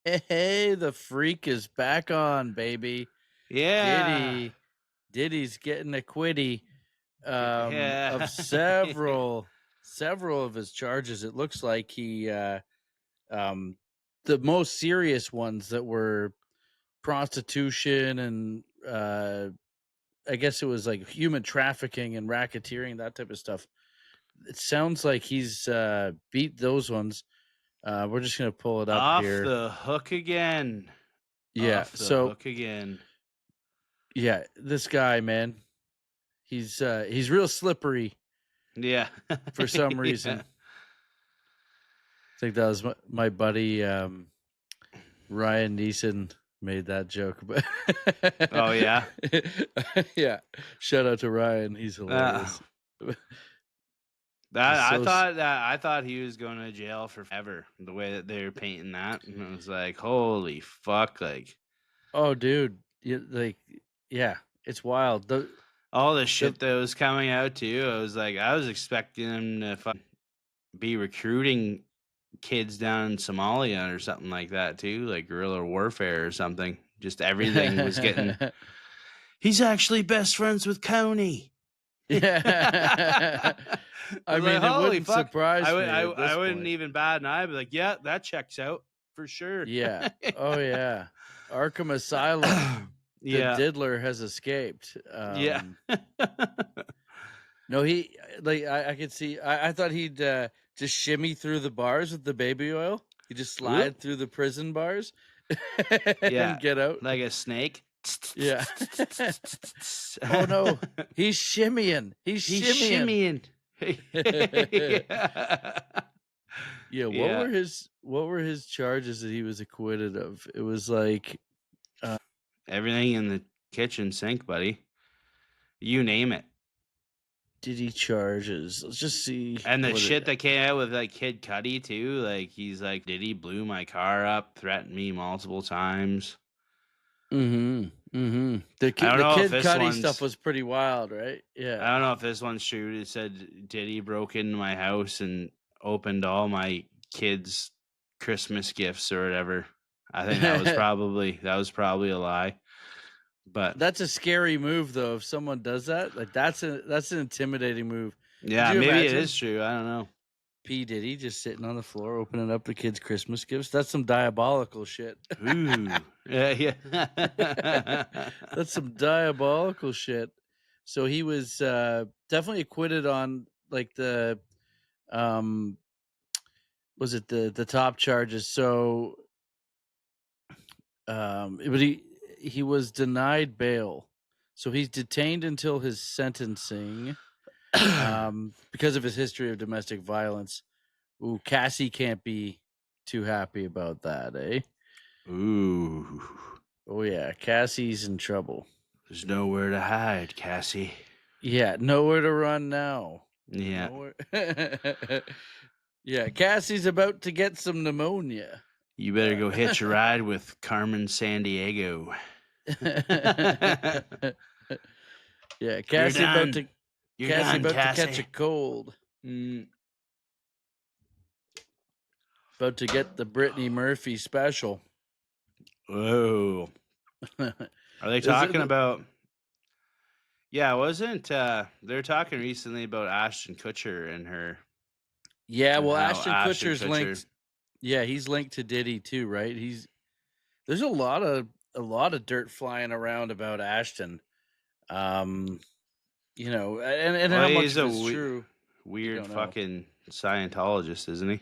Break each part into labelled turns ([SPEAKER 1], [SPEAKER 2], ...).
[SPEAKER 1] Hey, the freak is back on, baby.
[SPEAKER 2] Yeah.
[SPEAKER 1] Diddy's getting a quitty of
[SPEAKER 2] Yeah.
[SPEAKER 1] several of his charges. It looks like he um the most serious ones that were prostitution and I guess it was like human trafficking and racketeering, that type of stuff. It sounds like he's beat those ones. We're just gonna pull it up
[SPEAKER 2] Off
[SPEAKER 1] here.
[SPEAKER 2] the hook again.
[SPEAKER 1] Yeah,
[SPEAKER 2] Off the
[SPEAKER 1] so
[SPEAKER 2] hook again.
[SPEAKER 1] yeah, this guy, man, he's real slippery
[SPEAKER 2] Yeah.
[SPEAKER 1] for some
[SPEAKER 2] Yeah.
[SPEAKER 1] reason. I think that was my buddy Ryan Neeson made that joke, but
[SPEAKER 2] Oh, yeah.
[SPEAKER 1] yeah, shout out to Ryan. He's
[SPEAKER 2] Uh,
[SPEAKER 1] hilarious.
[SPEAKER 2] that
[SPEAKER 1] Just
[SPEAKER 2] I
[SPEAKER 1] so
[SPEAKER 2] thought that I thought he was going to jail forever. The way that they were painting that, and it was like, holy fuck! Like
[SPEAKER 1] oh, dude, yeah, it's wild.
[SPEAKER 2] all the
[SPEAKER 1] The
[SPEAKER 2] shit that was coming out too. I was expecting him to be recruiting kids down in Somalia or something like that too, like guerrilla warfare or something. Just everything was getting. He's actually best friends with Coney.
[SPEAKER 1] yeah.
[SPEAKER 2] I
[SPEAKER 1] I
[SPEAKER 2] was like,
[SPEAKER 1] mean, it
[SPEAKER 2] holy
[SPEAKER 1] wouldn't
[SPEAKER 2] fuck!
[SPEAKER 1] surprise me at
[SPEAKER 2] I
[SPEAKER 1] this
[SPEAKER 2] wouldn't
[SPEAKER 1] point.
[SPEAKER 2] even bat an eye. I'd be like, yeah, that checks out for sure.
[SPEAKER 1] Yeah. Oh yeah. Arkham Asylum. The
[SPEAKER 2] Yeah,
[SPEAKER 1] diddler has escaped.
[SPEAKER 2] yeah,
[SPEAKER 1] No, he like I could see. I thought he'd just shimmy through the bars with the baby oil. He just slide
[SPEAKER 2] Oop.
[SPEAKER 1] through the prison bars
[SPEAKER 2] Yeah,
[SPEAKER 1] and get out.
[SPEAKER 2] like a snake.
[SPEAKER 1] Yeah. Oh no, he's shimmying. He's
[SPEAKER 2] He's
[SPEAKER 1] shimmying.
[SPEAKER 2] shimmying. Yeah.
[SPEAKER 1] Yeah.
[SPEAKER 2] Yeah.
[SPEAKER 1] What were his charges that he was acquitted of? It was like
[SPEAKER 2] Everything in the kitchen sink, buddy. You name it.
[SPEAKER 1] Diddy charges. Let's just see.
[SPEAKER 2] And the
[SPEAKER 1] what
[SPEAKER 2] shit that came out with like Kid Cudi too, like he's like, Diddy blew my car up, threatened me multiple times.
[SPEAKER 1] Mm-hmm. Mm-hmm.
[SPEAKER 2] I don't
[SPEAKER 1] The
[SPEAKER 2] know if
[SPEAKER 1] Kid
[SPEAKER 2] this
[SPEAKER 1] Cudi stuff
[SPEAKER 2] one's
[SPEAKER 1] was pretty wild, right?
[SPEAKER 2] I
[SPEAKER 1] Yeah.
[SPEAKER 2] don't know if this one's true. It said Diddy broke into my house and opened all my kids' Christmas gifts or whatever. I think that was probably a lie. But
[SPEAKER 1] That's a scary move, though. If someone does that, like that's an intimidating move. Could
[SPEAKER 2] yeah,
[SPEAKER 1] you
[SPEAKER 2] maybe it
[SPEAKER 1] imagine
[SPEAKER 2] is true. I don't know.
[SPEAKER 1] P Diddy just sitting on the floor opening up the kids' Christmas gifts? That's some diabolical shit.
[SPEAKER 2] Ooh. Yeah, yeah.
[SPEAKER 1] That's some diabolical shit. So he was definitely acquitted on like the was it the top charges. So but he was denied bail. So he's detained until his sentencing because of his history of domestic violence. Ooh, Cassie can't be too happy about that, eh?
[SPEAKER 2] Ooh.
[SPEAKER 1] Oh yeah, Cassie's in trouble.
[SPEAKER 2] There's nowhere to hide, Cassie.
[SPEAKER 1] Yeah, nowhere to run now.
[SPEAKER 2] Yeah.
[SPEAKER 1] Nowhere. Yeah, Cassie's about to get some pneumonia.
[SPEAKER 2] You better go hitch a ride with Carmen Sandiego.
[SPEAKER 1] Yeah, Cassie about to
[SPEAKER 2] You're done,
[SPEAKER 1] catch a
[SPEAKER 2] Cassie.
[SPEAKER 1] cold. About to get the Brittany Murphy special.
[SPEAKER 2] Whoa. Are they talking about? Yeah, wasn't they're talking recently about Ashton Kutcher and her.
[SPEAKER 1] Yeah,
[SPEAKER 2] and
[SPEAKER 1] well,
[SPEAKER 2] how
[SPEAKER 1] Ashton Kutcher's linked. Yeah, he's linked to Diddy too, right? There's a lot of dirt flying around about Ashton. You know, and how much
[SPEAKER 2] he's
[SPEAKER 1] of it's true.
[SPEAKER 2] Weird fucking Scientologist, isn't he?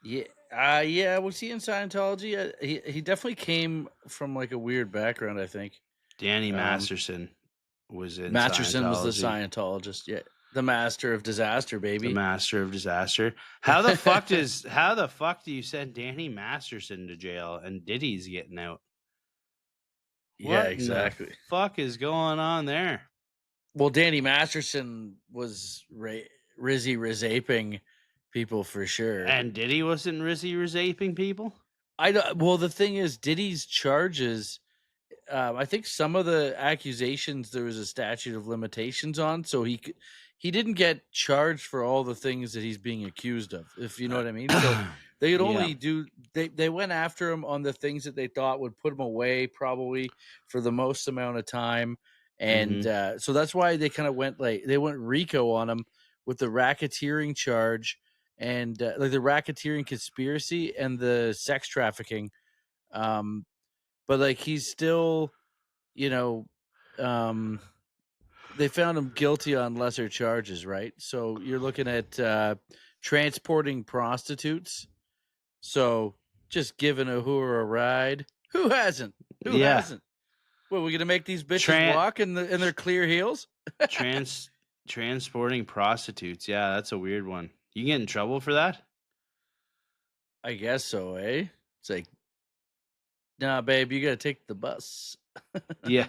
[SPEAKER 1] Yeah. Yeah. Was he in Scientology? He definitely came from like a weird background, I think.
[SPEAKER 2] Danny Masterson was in
[SPEAKER 1] Masterson was the
[SPEAKER 2] Scientology.
[SPEAKER 1] Scientologist. Yeah. The master of disaster, baby.
[SPEAKER 2] The master of disaster. How the fuck do you send Danny Masterson to jail and Diddy's getting out?
[SPEAKER 1] Yeah, exactly.
[SPEAKER 2] What the fuck is going on there?
[SPEAKER 1] Well, Danny Masterson was Rizzy Rizaping people for sure.
[SPEAKER 2] And Diddy wasn't Rizzy Rizaping people?
[SPEAKER 1] Well, the thing is, Diddy's charges, I think some of the accusations there was a statute of limitations on, so he didn't get charged for all the things that he's being accused of, if you know what I mean. So They could
[SPEAKER 2] Yeah.
[SPEAKER 1] only do they went after him on the things that they thought would put him away probably for the most amount of time, and,
[SPEAKER 2] Mhm.
[SPEAKER 1] so that's why they kinda went, like they went RICO on him with the racketeering charge and, like, the racketeering conspiracy and the sex trafficking, um, but, like, he's still, you know, um they found him guilty on lesser charges, right? So you're looking at, transporting prostitutes. So just giving a whore a ride. Who hasn't? Who
[SPEAKER 2] Yeah.
[SPEAKER 1] hasn't? What, we gonna make these bitches
[SPEAKER 2] Tran
[SPEAKER 1] walk in their clear heels?
[SPEAKER 2] trans transporting prostitutes. Yeah, that's a weird one. You get in trouble for that?
[SPEAKER 1] I guess so, eh? It's like, nah, babe, you gotta take the bus.
[SPEAKER 2] Yeah.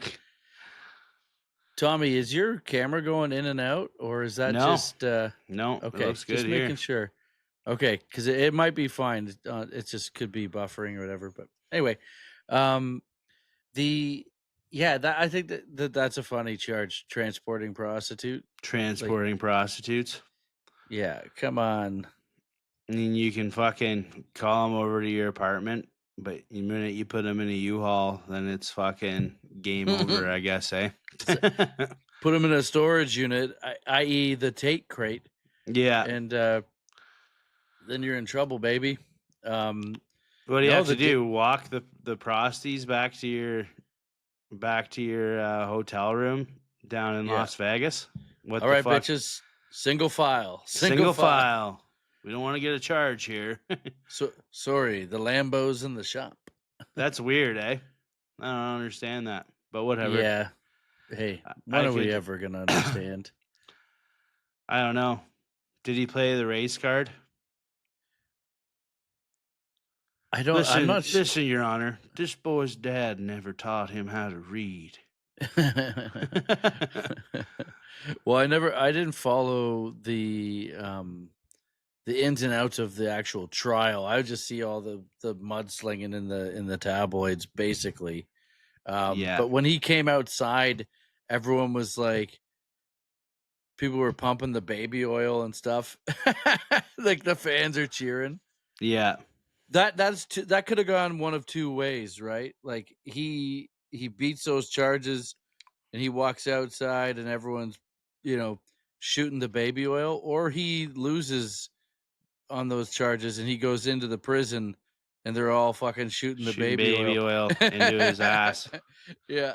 [SPEAKER 1] Tommy, is your camera going in and out, or is that
[SPEAKER 2] No.
[SPEAKER 1] just
[SPEAKER 2] No, it
[SPEAKER 1] okay?
[SPEAKER 2] looks good
[SPEAKER 1] Just
[SPEAKER 2] here.
[SPEAKER 1] making sure. Okay, because it might be fine. It just could be buffering or whatever. But anyway, um, the yeah, that I think that's a funny charge, transporting prostitute. Like,
[SPEAKER 2] Transporting prostitutes.
[SPEAKER 1] yeah, come on.
[SPEAKER 2] And then you can fucking call them over to your apartment, but the minute you put them in a U-Haul, then it's fucking game over, I guess, eh?
[SPEAKER 1] So, put them in a storage unit, i.e., the Tate crate,
[SPEAKER 2] Yeah.
[SPEAKER 1] and then you're in trouble, baby. Um,
[SPEAKER 2] What do you
[SPEAKER 1] no,
[SPEAKER 2] have to do? Walk the prosties back to your hotel room down in
[SPEAKER 1] yeah.
[SPEAKER 2] Las Vegas? What
[SPEAKER 1] All
[SPEAKER 2] the
[SPEAKER 1] right,
[SPEAKER 2] fuck?
[SPEAKER 1] bitches. Single file. Single
[SPEAKER 2] Single
[SPEAKER 1] file.
[SPEAKER 2] file. We don't want to get a charge here.
[SPEAKER 1] So sorry, the Lambo's in the shop.
[SPEAKER 2] That's weird, eh? I don't understand that, but whatever.
[SPEAKER 1] Yeah. Hey, when
[SPEAKER 2] I
[SPEAKER 1] are we
[SPEAKER 2] could.
[SPEAKER 1] ever gonna
[SPEAKER 2] I
[SPEAKER 1] understand?
[SPEAKER 2] don't know. Did he play the race card?
[SPEAKER 1] I don't. I'm
[SPEAKER 2] Listen,
[SPEAKER 1] not.
[SPEAKER 2] listen, Your Honor. This boy's dad never taught him how to read.
[SPEAKER 1] Well, I didn't follow the ins and outs of the actual trial. I would just see all the mudslinging in the tabloids, basically.
[SPEAKER 2] Yeah,
[SPEAKER 1] But when he came outside, everyone was like, people were pumping the baby oil and stuff. Like the fans are cheering.
[SPEAKER 2] yeah.
[SPEAKER 1] That could have gone one of two ways, right? Like he beats those charges and he walks outside and everyone's, you know, shooting the baby oil, or he loses on those charges and he goes into the prison and they're all fucking shooting the
[SPEAKER 2] Shooting
[SPEAKER 1] baby
[SPEAKER 2] baby
[SPEAKER 1] oil.
[SPEAKER 2] oil into his ass.
[SPEAKER 1] Yeah.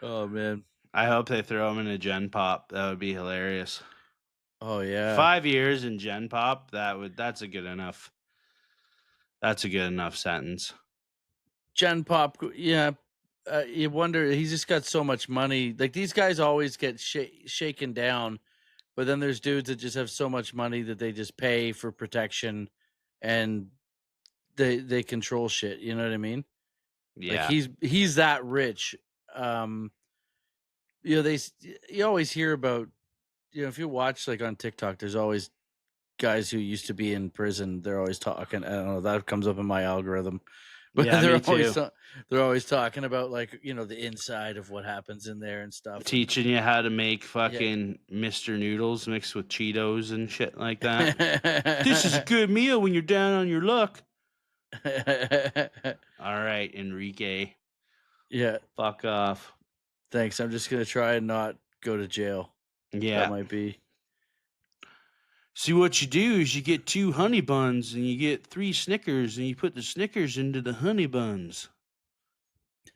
[SPEAKER 1] Oh man.
[SPEAKER 2] I hope they throw him in a Gen Pop. That would be hilarious.
[SPEAKER 1] Oh yeah.
[SPEAKER 2] 5 years in Gen Pop. That's a good enough. That's a good enough sentence.
[SPEAKER 1] Gen Pop, yeah. You wonder, he's just got so much money. Like these guys always get shaken down, but then there's dudes that just have so much money that they just pay for protection and they control shit. You know what I mean? Like
[SPEAKER 2] Yeah,
[SPEAKER 1] he's that rich. Um, you know, you always hear about, you know, if you watch like on TikTok, there's always guys who used to be in prison. They're always talking. I don't know, that comes up in my algorithm, but
[SPEAKER 2] yeah. Me too.
[SPEAKER 1] they're always talking about, like, you know, the inside of what happens in there and stuff. And
[SPEAKER 2] Teaching you how to make
[SPEAKER 1] yeah.
[SPEAKER 2] fucking Mr. Noodles mixed with Cheetos and shit like that. This is a good meal when you're down on your luck. All right, Enrique.
[SPEAKER 1] Yeah.
[SPEAKER 2] Fuck off.
[SPEAKER 1] Thanks. I'm just gonna try and not go to jail. That
[SPEAKER 2] Yeah.
[SPEAKER 1] might be.
[SPEAKER 2] See, what you do is you get 2 honey buns and you get 3 Snickers and you put the Snickers into the honey buns.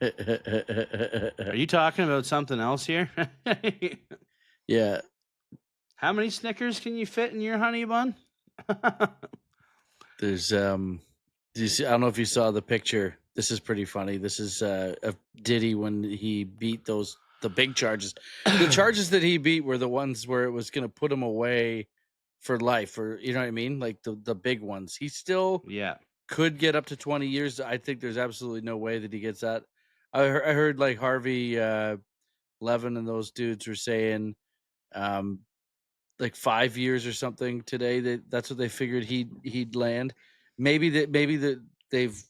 [SPEAKER 2] Are you talking about something else here?
[SPEAKER 1] Yeah.
[SPEAKER 2] How many Snickers can you fit in your honey bun?
[SPEAKER 1] There's I don't know if you saw the picture. This is pretty funny. This is of Diddy when he beat the big charges. The charges that he beat were the ones where it was going to put him away for life, or you know what I mean, like the big ones. He still
[SPEAKER 2] Yeah.
[SPEAKER 1] could get up to 20 years. I think there's absolutely no way that he gets that. I heard like Harvey Levin and those dudes were saying um like 5 years or something today. That's what they figured he'd land. Maybe that they've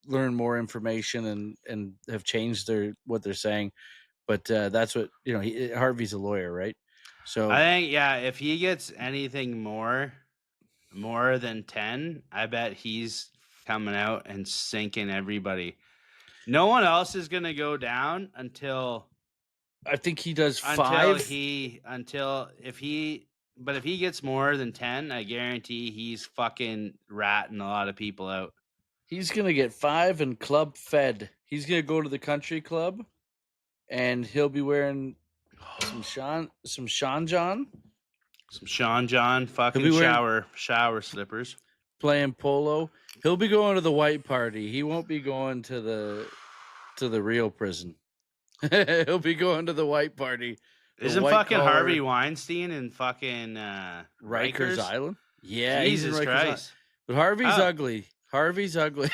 [SPEAKER 1] learned more information and have changed what they're saying. But that's what, you know. Harvey's a lawyer, right?
[SPEAKER 2] I
[SPEAKER 1] So
[SPEAKER 2] think, yeah, if he gets anything more, more than 10, I bet he's coming out and sinking everybody. No one else is gonna go down until
[SPEAKER 1] I think he does
[SPEAKER 2] until
[SPEAKER 1] 5.
[SPEAKER 2] he until if he but if he gets more than 10, I guarantee he's fucking ratting a lot of people out.
[SPEAKER 1] He's gonna get 5 and club fed. He's gonna go to the country club, and he'll be wearing some Sean John,
[SPEAKER 2] Some Sean John
[SPEAKER 1] He'll
[SPEAKER 2] fucking
[SPEAKER 1] be wearing
[SPEAKER 2] shower slippers.
[SPEAKER 1] playing polo. He'll be going to the white party. He won't be going to the real prison. He'll be going to the white party. The
[SPEAKER 2] Isn't
[SPEAKER 1] white
[SPEAKER 2] fucking Harvey
[SPEAKER 1] collar
[SPEAKER 2] Weinstein in fucking
[SPEAKER 1] Rikers
[SPEAKER 2] Rikers?
[SPEAKER 1] Island. Yeah, he's in
[SPEAKER 2] Jesus
[SPEAKER 1] Rikers Island.
[SPEAKER 2] Christ.
[SPEAKER 1] But Harvey's
[SPEAKER 2] Oh.
[SPEAKER 1] ugly. Harvey's ugly.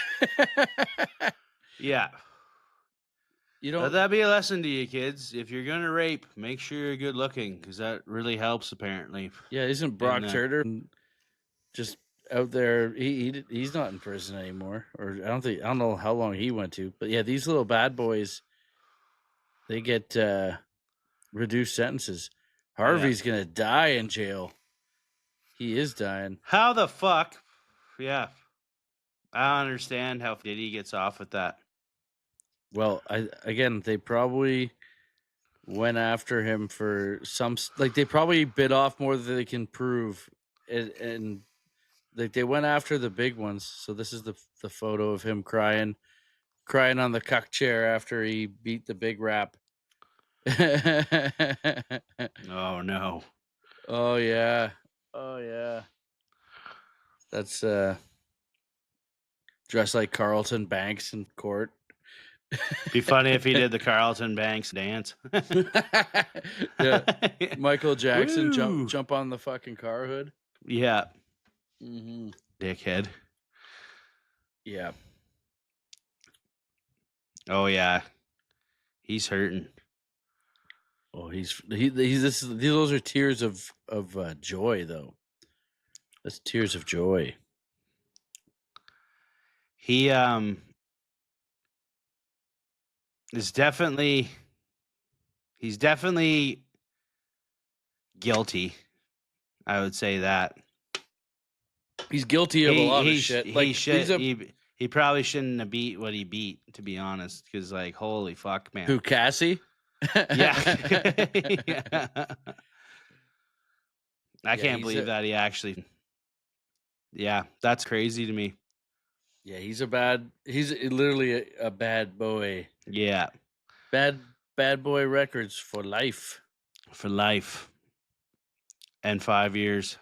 [SPEAKER 2] Yeah.
[SPEAKER 1] You
[SPEAKER 2] Let
[SPEAKER 1] don't.
[SPEAKER 2] that be a lesson to you, kids. If you're gonna rape, make sure you're good looking, because that really helps, apparently.
[SPEAKER 1] Yeah, isn't Brock
[SPEAKER 2] And,
[SPEAKER 1] Turner just out there? He's not in prison anymore, or I don't know how long he went to. But yeah, these little bad boys, they get reduced sentences. Harvey's gonna die in jail. He is dying.
[SPEAKER 2] How the fuck? Yeah. I don't understand how Diddy gets off with that.
[SPEAKER 1] Well, they probably went after him for they probably bit off more than they can prove, and like they went after the big ones. So this is the photo of him crying on the cuck chair after he beat the big rap.
[SPEAKER 2] Oh no.
[SPEAKER 1] Oh yeah. That's dressed like Carlton Banks in court.
[SPEAKER 2] Be funny if he did the Carlton Banks dance.
[SPEAKER 1] Yeah. Michael Jackson
[SPEAKER 2] Woo!
[SPEAKER 1] jump on the fucking car hood.
[SPEAKER 2] Yeah.
[SPEAKER 1] Mm-hmm.
[SPEAKER 2] Dickhead.
[SPEAKER 1] Yeah.
[SPEAKER 2] Oh yeah. He's hurting.
[SPEAKER 1] Oh, those are tears of joy, though. That's tears of joy.
[SPEAKER 2] He is definitely guilty. I would say that.
[SPEAKER 1] He's guilty of a lot of shit. Like
[SPEAKER 2] he probably shouldn't have beat what he beat, to be honest, because like holy fuck, man.
[SPEAKER 1] Who, Cassie?
[SPEAKER 2] Yeah. Yeah. I can't believe that he actually. Yeah, that's crazy to me.
[SPEAKER 1] Yeah, he's literally a bad boy.
[SPEAKER 2] Yeah.
[SPEAKER 1] Bad boy records for life.
[SPEAKER 2] For life. And 5 years.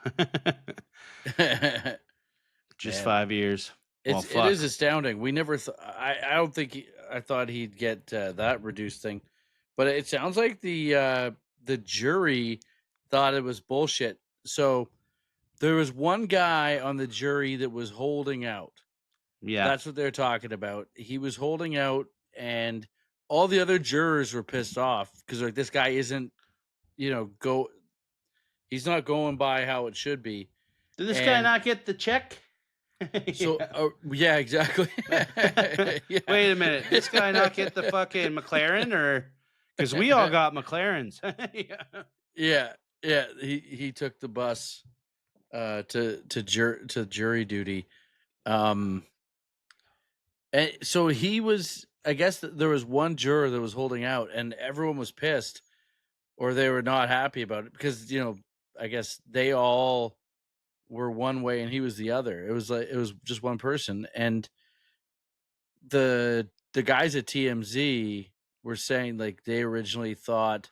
[SPEAKER 2] Just
[SPEAKER 1] Man.
[SPEAKER 2] 5 years.
[SPEAKER 1] It is astounding. We never. I don't think I thought he'd get that reduced thing, but it sounds like the jury thought it was bullshit. So there was one guy on the jury that was holding out.
[SPEAKER 2] Yeah,
[SPEAKER 1] that's what they're talking about. He was holding out, and all the other jurors were pissed off because like this guy isn't, he's not going by how it should be.
[SPEAKER 2] Did this guy not get the check?
[SPEAKER 1] So yeah, exactly.
[SPEAKER 2] Yeah. Wait a minute, this guy not get the fucking McLaren, or because we all got McLarens?
[SPEAKER 1] Yeah. He took the bus to jury duty, and so he was. I guess there was one juror that was holding out, and everyone was pissed, or they were not happy about it because I guess they all were one way and he was the other. It was just one person, and the guys at TMZ were saying like they originally thought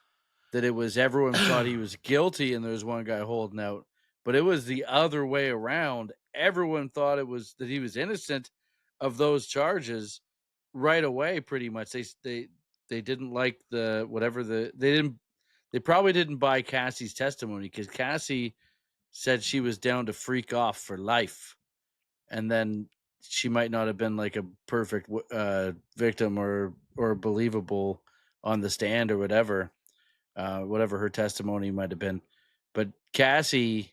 [SPEAKER 1] that it was everyone thought he was guilty and there was one guy holding out, but it was the other way around. Everyone thought it was that he was innocent of those charges right away. Pretty much, they didn't like they probably didn't buy Cassie's testimony because Cassie said she was down to freak off for life, and then she might not have been like a perfect victim or believable on the stand or whatever her testimony might have been. But Cassie,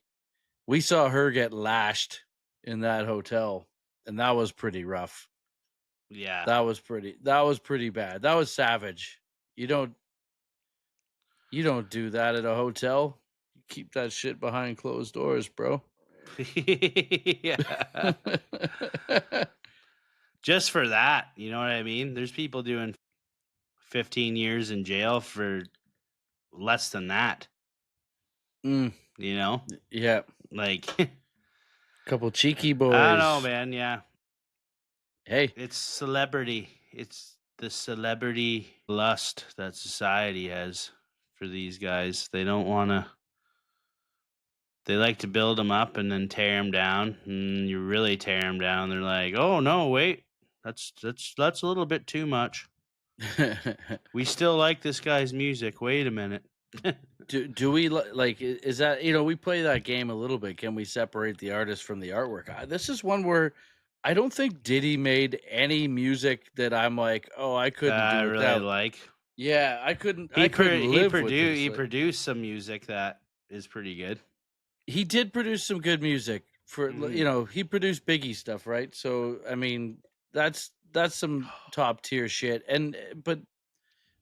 [SPEAKER 1] we saw her get lashed in that hotel, and that was pretty rough.
[SPEAKER 2] Yeah,
[SPEAKER 1] that was pretty bad. That was savage. You don't do that at a hotel. You keep that shit behind closed doors, bro.
[SPEAKER 2] Yeah. Just for that, you know what I mean? There's people doing 15 years in jail for less than that,
[SPEAKER 1] Mm,
[SPEAKER 2] you know?
[SPEAKER 1] yeah,
[SPEAKER 2] Like,
[SPEAKER 1] couple cheeky
[SPEAKER 2] I don't know,
[SPEAKER 1] boys.
[SPEAKER 2] man. Yeah.
[SPEAKER 1] Hey,
[SPEAKER 2] It's celebrity. It's the celebrity lust that society has for these guys. They don't want to, they like to build them up and then tear them down. And you really tear them down. They're like, oh, no, wait. That's a little bit too much. We still like this guy's music. Wait a minute.
[SPEAKER 1] do we like? Is that, you know, we play that game a little bit? Can we separate the artist from the artwork? This is one where I don't think Diddy made any music that I'm like, oh, I couldn't do
[SPEAKER 2] I really
[SPEAKER 1] without.
[SPEAKER 2] like.
[SPEAKER 1] Yeah, I couldn't live with this.
[SPEAKER 2] He
[SPEAKER 1] Like,
[SPEAKER 2] produced some music that is pretty good.
[SPEAKER 1] he did produce some good music for,
[SPEAKER 2] Mhm.
[SPEAKER 1] you know, he produced Biggie stuff, right? So I mean, that's some top tier shit. And but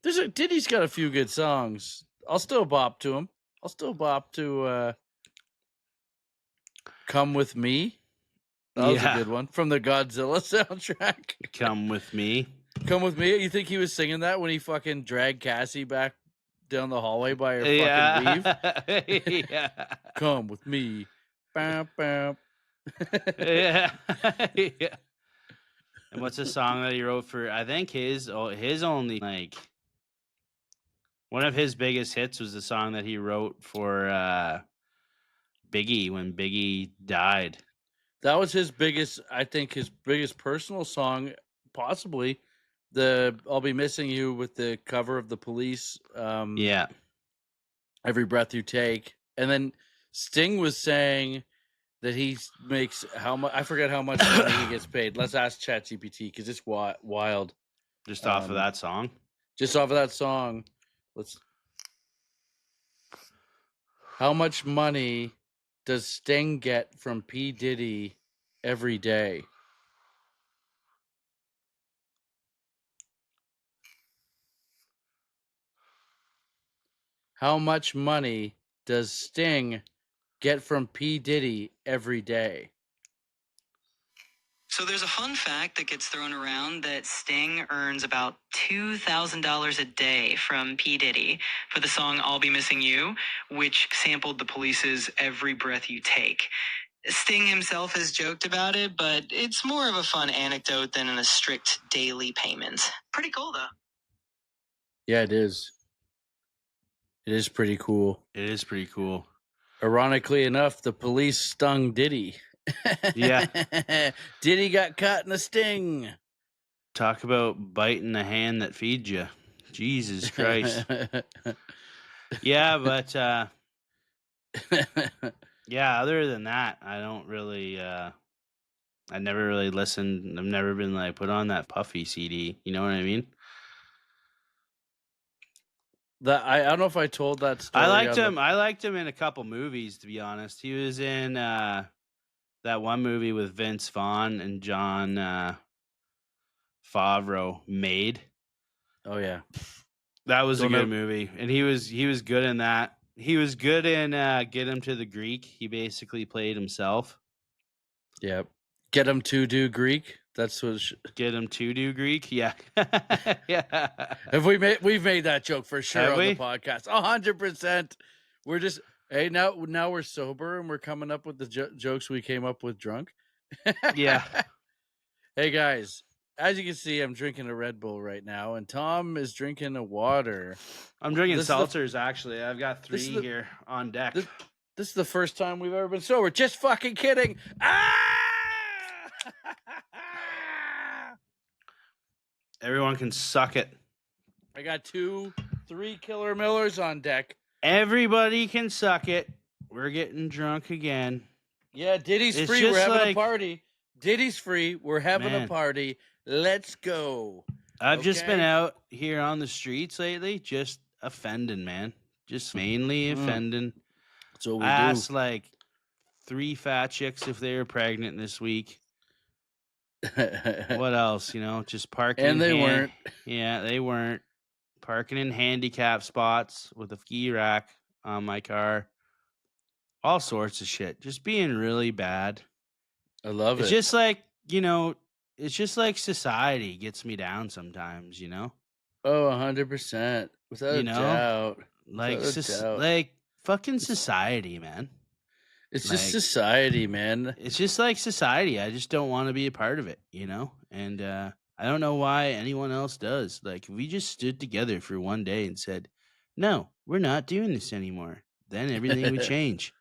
[SPEAKER 1] Diddy's got a few good songs. I'll still bop to him. I'll still bop to "Come with Me." That was a
[SPEAKER 2] Yeah,
[SPEAKER 1] good one from the Godzilla soundtrack.
[SPEAKER 2] come with me.
[SPEAKER 1] "Come with Me." You think he was singing that when he fucking dragged Cassie back down the hallway by her fucking weave?
[SPEAKER 2] Yeah, yeah,
[SPEAKER 1] "Come with me." Bow, bow.
[SPEAKER 2] yeah, yeah. And what's the song that he wrote for? I think his only like one of his biggest hits was the song that he wrote for Biggie when Biggie died.
[SPEAKER 1] That was his biggest, I think, his biggest personal song, possibly. The "I'll Be Missing You" with the cover of The Police.
[SPEAKER 2] Yeah,
[SPEAKER 1] "Every Breath You Take," and then Sting was saying that he makes how much, I forget how much money he gets paid. Let's ask ChatGPT because it's wild.
[SPEAKER 2] just off of
[SPEAKER 1] Um,
[SPEAKER 2] that song.
[SPEAKER 1] just off of that song, let's. How much money does Sting get from P Diddy every day? How much money does Sting get from P Diddy every day?
[SPEAKER 3] So there's a fun fact that gets thrown around that Sting earns about $2,000 a day from P. Diddy for the song I'll Be Missing You, which sampled the Police's Every Breath You Take. Sting himself has joked about it, but it's more of a fun anecdote than a strict daily payment. Pretty cool, though.
[SPEAKER 1] Yeah, it is. It is pretty cool.
[SPEAKER 2] It is pretty cool.
[SPEAKER 1] Ironically enough, the police stung Diddy.
[SPEAKER 2] Yeah.
[SPEAKER 1] Diddy got caught in a sting.
[SPEAKER 2] Talk about biting the hand that feeds you. Jesus Christ. Yeah, but yeah, other than that, I don't really I never really listened. I've never been like put on that Puffy CD. You know what I mean?
[SPEAKER 1] I don't know if I told that story on the.
[SPEAKER 2] I liked him in a couple movies, to be honest. He was in that one movie with Vince Vaughn and John Favreau, Made.
[SPEAKER 1] Oh yeah,
[SPEAKER 2] That was a
[SPEAKER 1] Don't
[SPEAKER 2] good
[SPEAKER 1] ever-
[SPEAKER 2] movie, and he was good in that. He was good in Get Him to the Greek. He basically played himself.
[SPEAKER 1] yeah. Get him to do Greek. That's what.
[SPEAKER 2] Get him to do Greek. Yeah, yeah.
[SPEAKER 1] Have we've made that joke for sure
[SPEAKER 2] Have
[SPEAKER 1] on
[SPEAKER 2] we?
[SPEAKER 1] the podcast. 100%. We're just, hey, now we're sober and we're coming up with the jokes we came up with drunk.
[SPEAKER 2] Yeah.
[SPEAKER 1] Hey guys, as you can see, I'm drinking a Red Bull right now, and Tom is drinking a water.
[SPEAKER 2] I'm drinking
[SPEAKER 1] This is the-
[SPEAKER 2] seltzers. Actually, I've got
[SPEAKER 1] This is
[SPEAKER 2] 3
[SPEAKER 1] the-
[SPEAKER 2] here on deck.
[SPEAKER 1] This is the first time we've ever been sober. Just fucking kidding.
[SPEAKER 2] Everyone can suck it.
[SPEAKER 1] I got 3 Killer Millers on deck.
[SPEAKER 2] Everybody can suck it. We're getting drunk again.
[SPEAKER 1] Yeah, Diddy's
[SPEAKER 2] It's
[SPEAKER 1] free. We're
[SPEAKER 2] just
[SPEAKER 1] having a
[SPEAKER 2] like-
[SPEAKER 1] party. Diddy's free. We're having a
[SPEAKER 2] Man.
[SPEAKER 1] party. Let's go.
[SPEAKER 2] I've just been
[SPEAKER 1] Okay.
[SPEAKER 2] out here on the streets lately, just offending, man. Just mainly offending.
[SPEAKER 1] That's what we
[SPEAKER 2] I
[SPEAKER 1] do.
[SPEAKER 2] asked like 3 fat chicks if they were pregnant this week. What else? You know, just parking.
[SPEAKER 1] And they weren't.
[SPEAKER 2] Yeah, they weren't. Parking in handicap spots with a ski rack on my car. all sorts of shit, just being really bad.
[SPEAKER 1] I love
[SPEAKER 2] It's
[SPEAKER 1] it.
[SPEAKER 2] just like, it's just like society gets me down sometimes,
[SPEAKER 1] Oh, 100%. Without
[SPEAKER 2] you
[SPEAKER 1] a
[SPEAKER 2] know,
[SPEAKER 1] doubt.
[SPEAKER 2] like,
[SPEAKER 1] Without a doubt.
[SPEAKER 2] like fucking
[SPEAKER 1] It's
[SPEAKER 2] society, man.
[SPEAKER 1] it's just
[SPEAKER 2] Like,
[SPEAKER 1] society, man.
[SPEAKER 2] it's just like society. I just don't want to be a part of it, and I don't know why anyone else does. Like, if we just stood together for one day and said, no, we're not doing this anymore, then everything would change.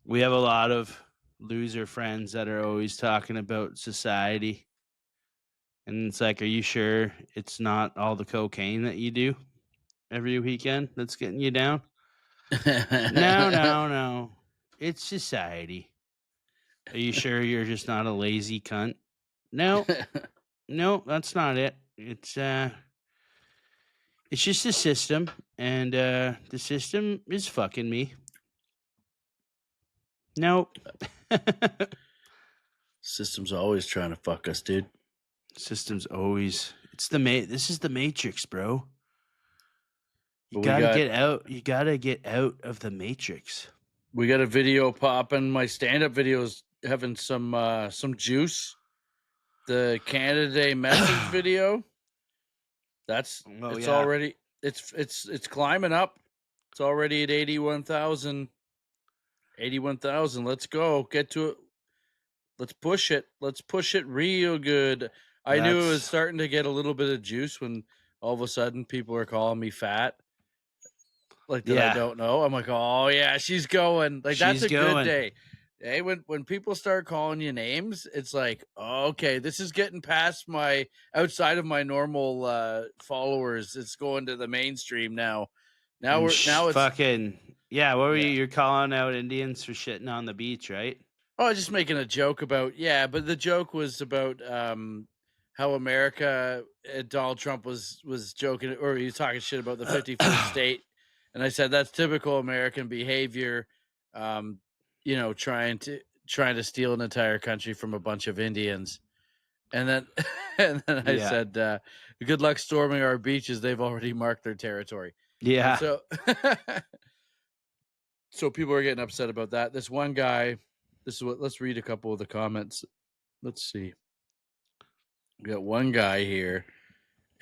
[SPEAKER 2] We have a lot of loser friends that are always talking about society. And it's like, are you sure it's not all the cocaine that you do every weekend that's getting you down? No, no, no. It's society. Are you sure you're just not a lazy cunt? No, no, that's not it. It's just a system, and the system is fucking me. Nope.
[SPEAKER 1] System's always trying to fuck us, dude.
[SPEAKER 2] System's always this is the matrix, bro. You
[SPEAKER 1] But
[SPEAKER 2] gotta get out. You gotta get out of the matrix.
[SPEAKER 1] we got a video popping. My stand-up video's having some juice. The Canada Day message video. It's already it's climbing up. It's already at 81,000. 81,000. Let's go. Get to it. Let's push it. Let's push it real good. I knew it was starting to get a little bit of juice when all of a sudden people are calling me fat. Like that I don't know. I'm like, oh yeah, she's going. Like that's a good day. Hey, when people start calling you names, it's like, oh, okay, this is getting past my outside of my normal followers. It's going to the mainstream now. Now it's
[SPEAKER 2] fucking What were you? You're calling out Indians for shitting on the beach, right?
[SPEAKER 1] Oh, I was just making a joke about but the joke was about how America Donald Trump was joking, or he was talking shit about the 51st state, and I said that's typical American behavior. Trying to steal an entire country from a bunch of Indians, and then I said, "Good luck storming our beaches. They've already marked their territory."
[SPEAKER 2] Yeah.
[SPEAKER 1] So, so people are getting upset about that. This one guy. Let's read a couple of the comments. Let's see. We got one guy here,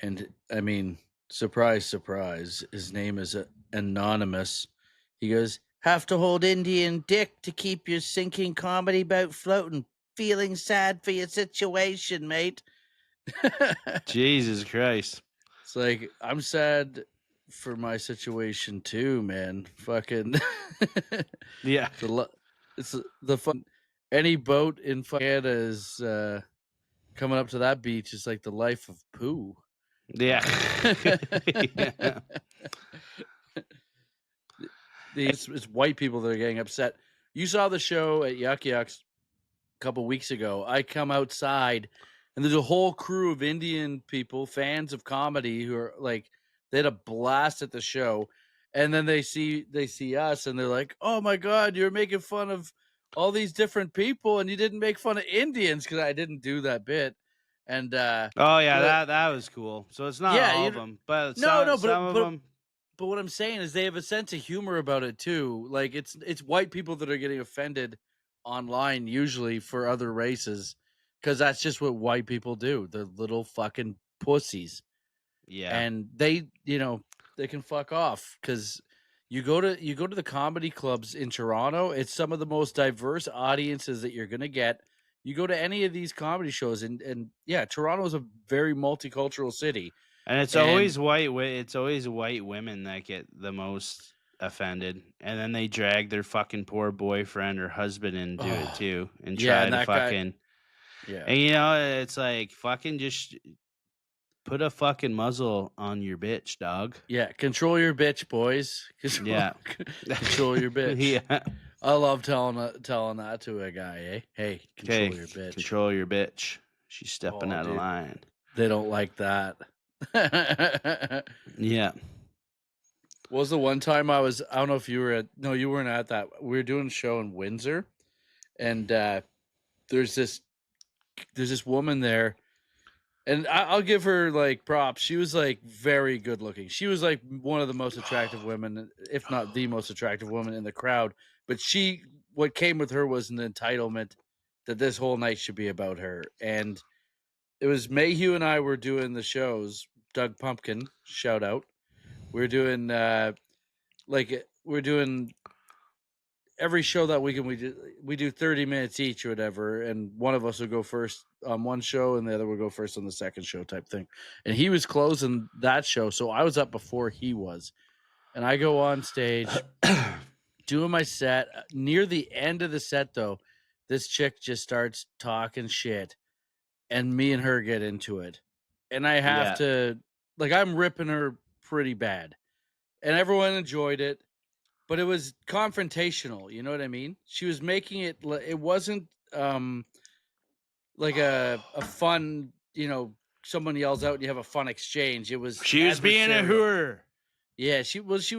[SPEAKER 1] and I mean, surprise, surprise. His name is Anonymous. He goes, have to hold Indian dick to keep your sinking comedy boat floating. Feeling sad for your situation, mate.
[SPEAKER 2] Jesus Christ.
[SPEAKER 1] It's like, I'm sad for my situation too, man. Fucking.
[SPEAKER 2] Yeah.
[SPEAKER 1] It's the fun. Any boat in Canada is coming up to that beach is like the life of poo.
[SPEAKER 2] Yeah.
[SPEAKER 1] Yeah. It's white people that are getting upset. You saw the show at Yuck Yucks a couple weeks ago. I come outside and there's a whole crew of Indian people, fans of comedy, who are like, they had a blast at the show. And then they see us and they're like, oh my God, you're making fun of all these different people and you didn't make fun of Indians, because I didn't do that bit. And
[SPEAKER 2] that was cool. So it's not all of them, but some of them.
[SPEAKER 1] But what I'm saying is they have a sense of humor about it too. Like it's white people that are getting offended online usually for other races, because that's just what white people do. They're little fucking pussies.
[SPEAKER 2] Yeah.
[SPEAKER 1] And they can fuck off, because you go to the comedy clubs in Toronto, it's some of the most diverse audiences that you're going to get. You go to any of these comedy shows and Toronto is a very multicultural city.
[SPEAKER 2] And it's always white. It's always white women that get the most offended, and then they drag their fucking poor boyfriend or husband into it too, and try to fucking. And it's like, fucking just put a fucking muzzle on your bitch, dog.
[SPEAKER 1] Yeah, control your bitch, boys. Control your bitch. Yeah, I love telling that to a guy. Eh? Hey, control your bitch.
[SPEAKER 2] Control your bitch. She's stepping out of line.
[SPEAKER 1] They don't like that.
[SPEAKER 2] Yeah.
[SPEAKER 1] What was the one time I don't know if you were you weren't at that. We were doing a show in Windsor, and there's this woman there, And I'll give her like props. She was like very good looking. She was like one of the most attractive women, if not the most attractive woman in the crowd. But what came with her was an entitlement that this whole night should be about her. And it was Mayhew and I were doing the shows. Doug Pumpkin, shout out. We're doing we're doing every show that weekend. We do 30 minutes each or whatever, and one of us will go first on one show and the other will go first on the second show type thing. And he was closing that show, so I was up before he was. And I go on stage doing my set. Near the end of the set though, this chick just starts talking shit and me and her get into it. And I have to I'm ripping her pretty bad. And everyone enjoyed it. But it was confrontational, you know what I mean? She was making it wasn't like a fun, someone yells out and you have a fun exchange. It was
[SPEAKER 2] She was being a
[SPEAKER 1] adversarial.
[SPEAKER 2] hooer.
[SPEAKER 1] Yeah, she was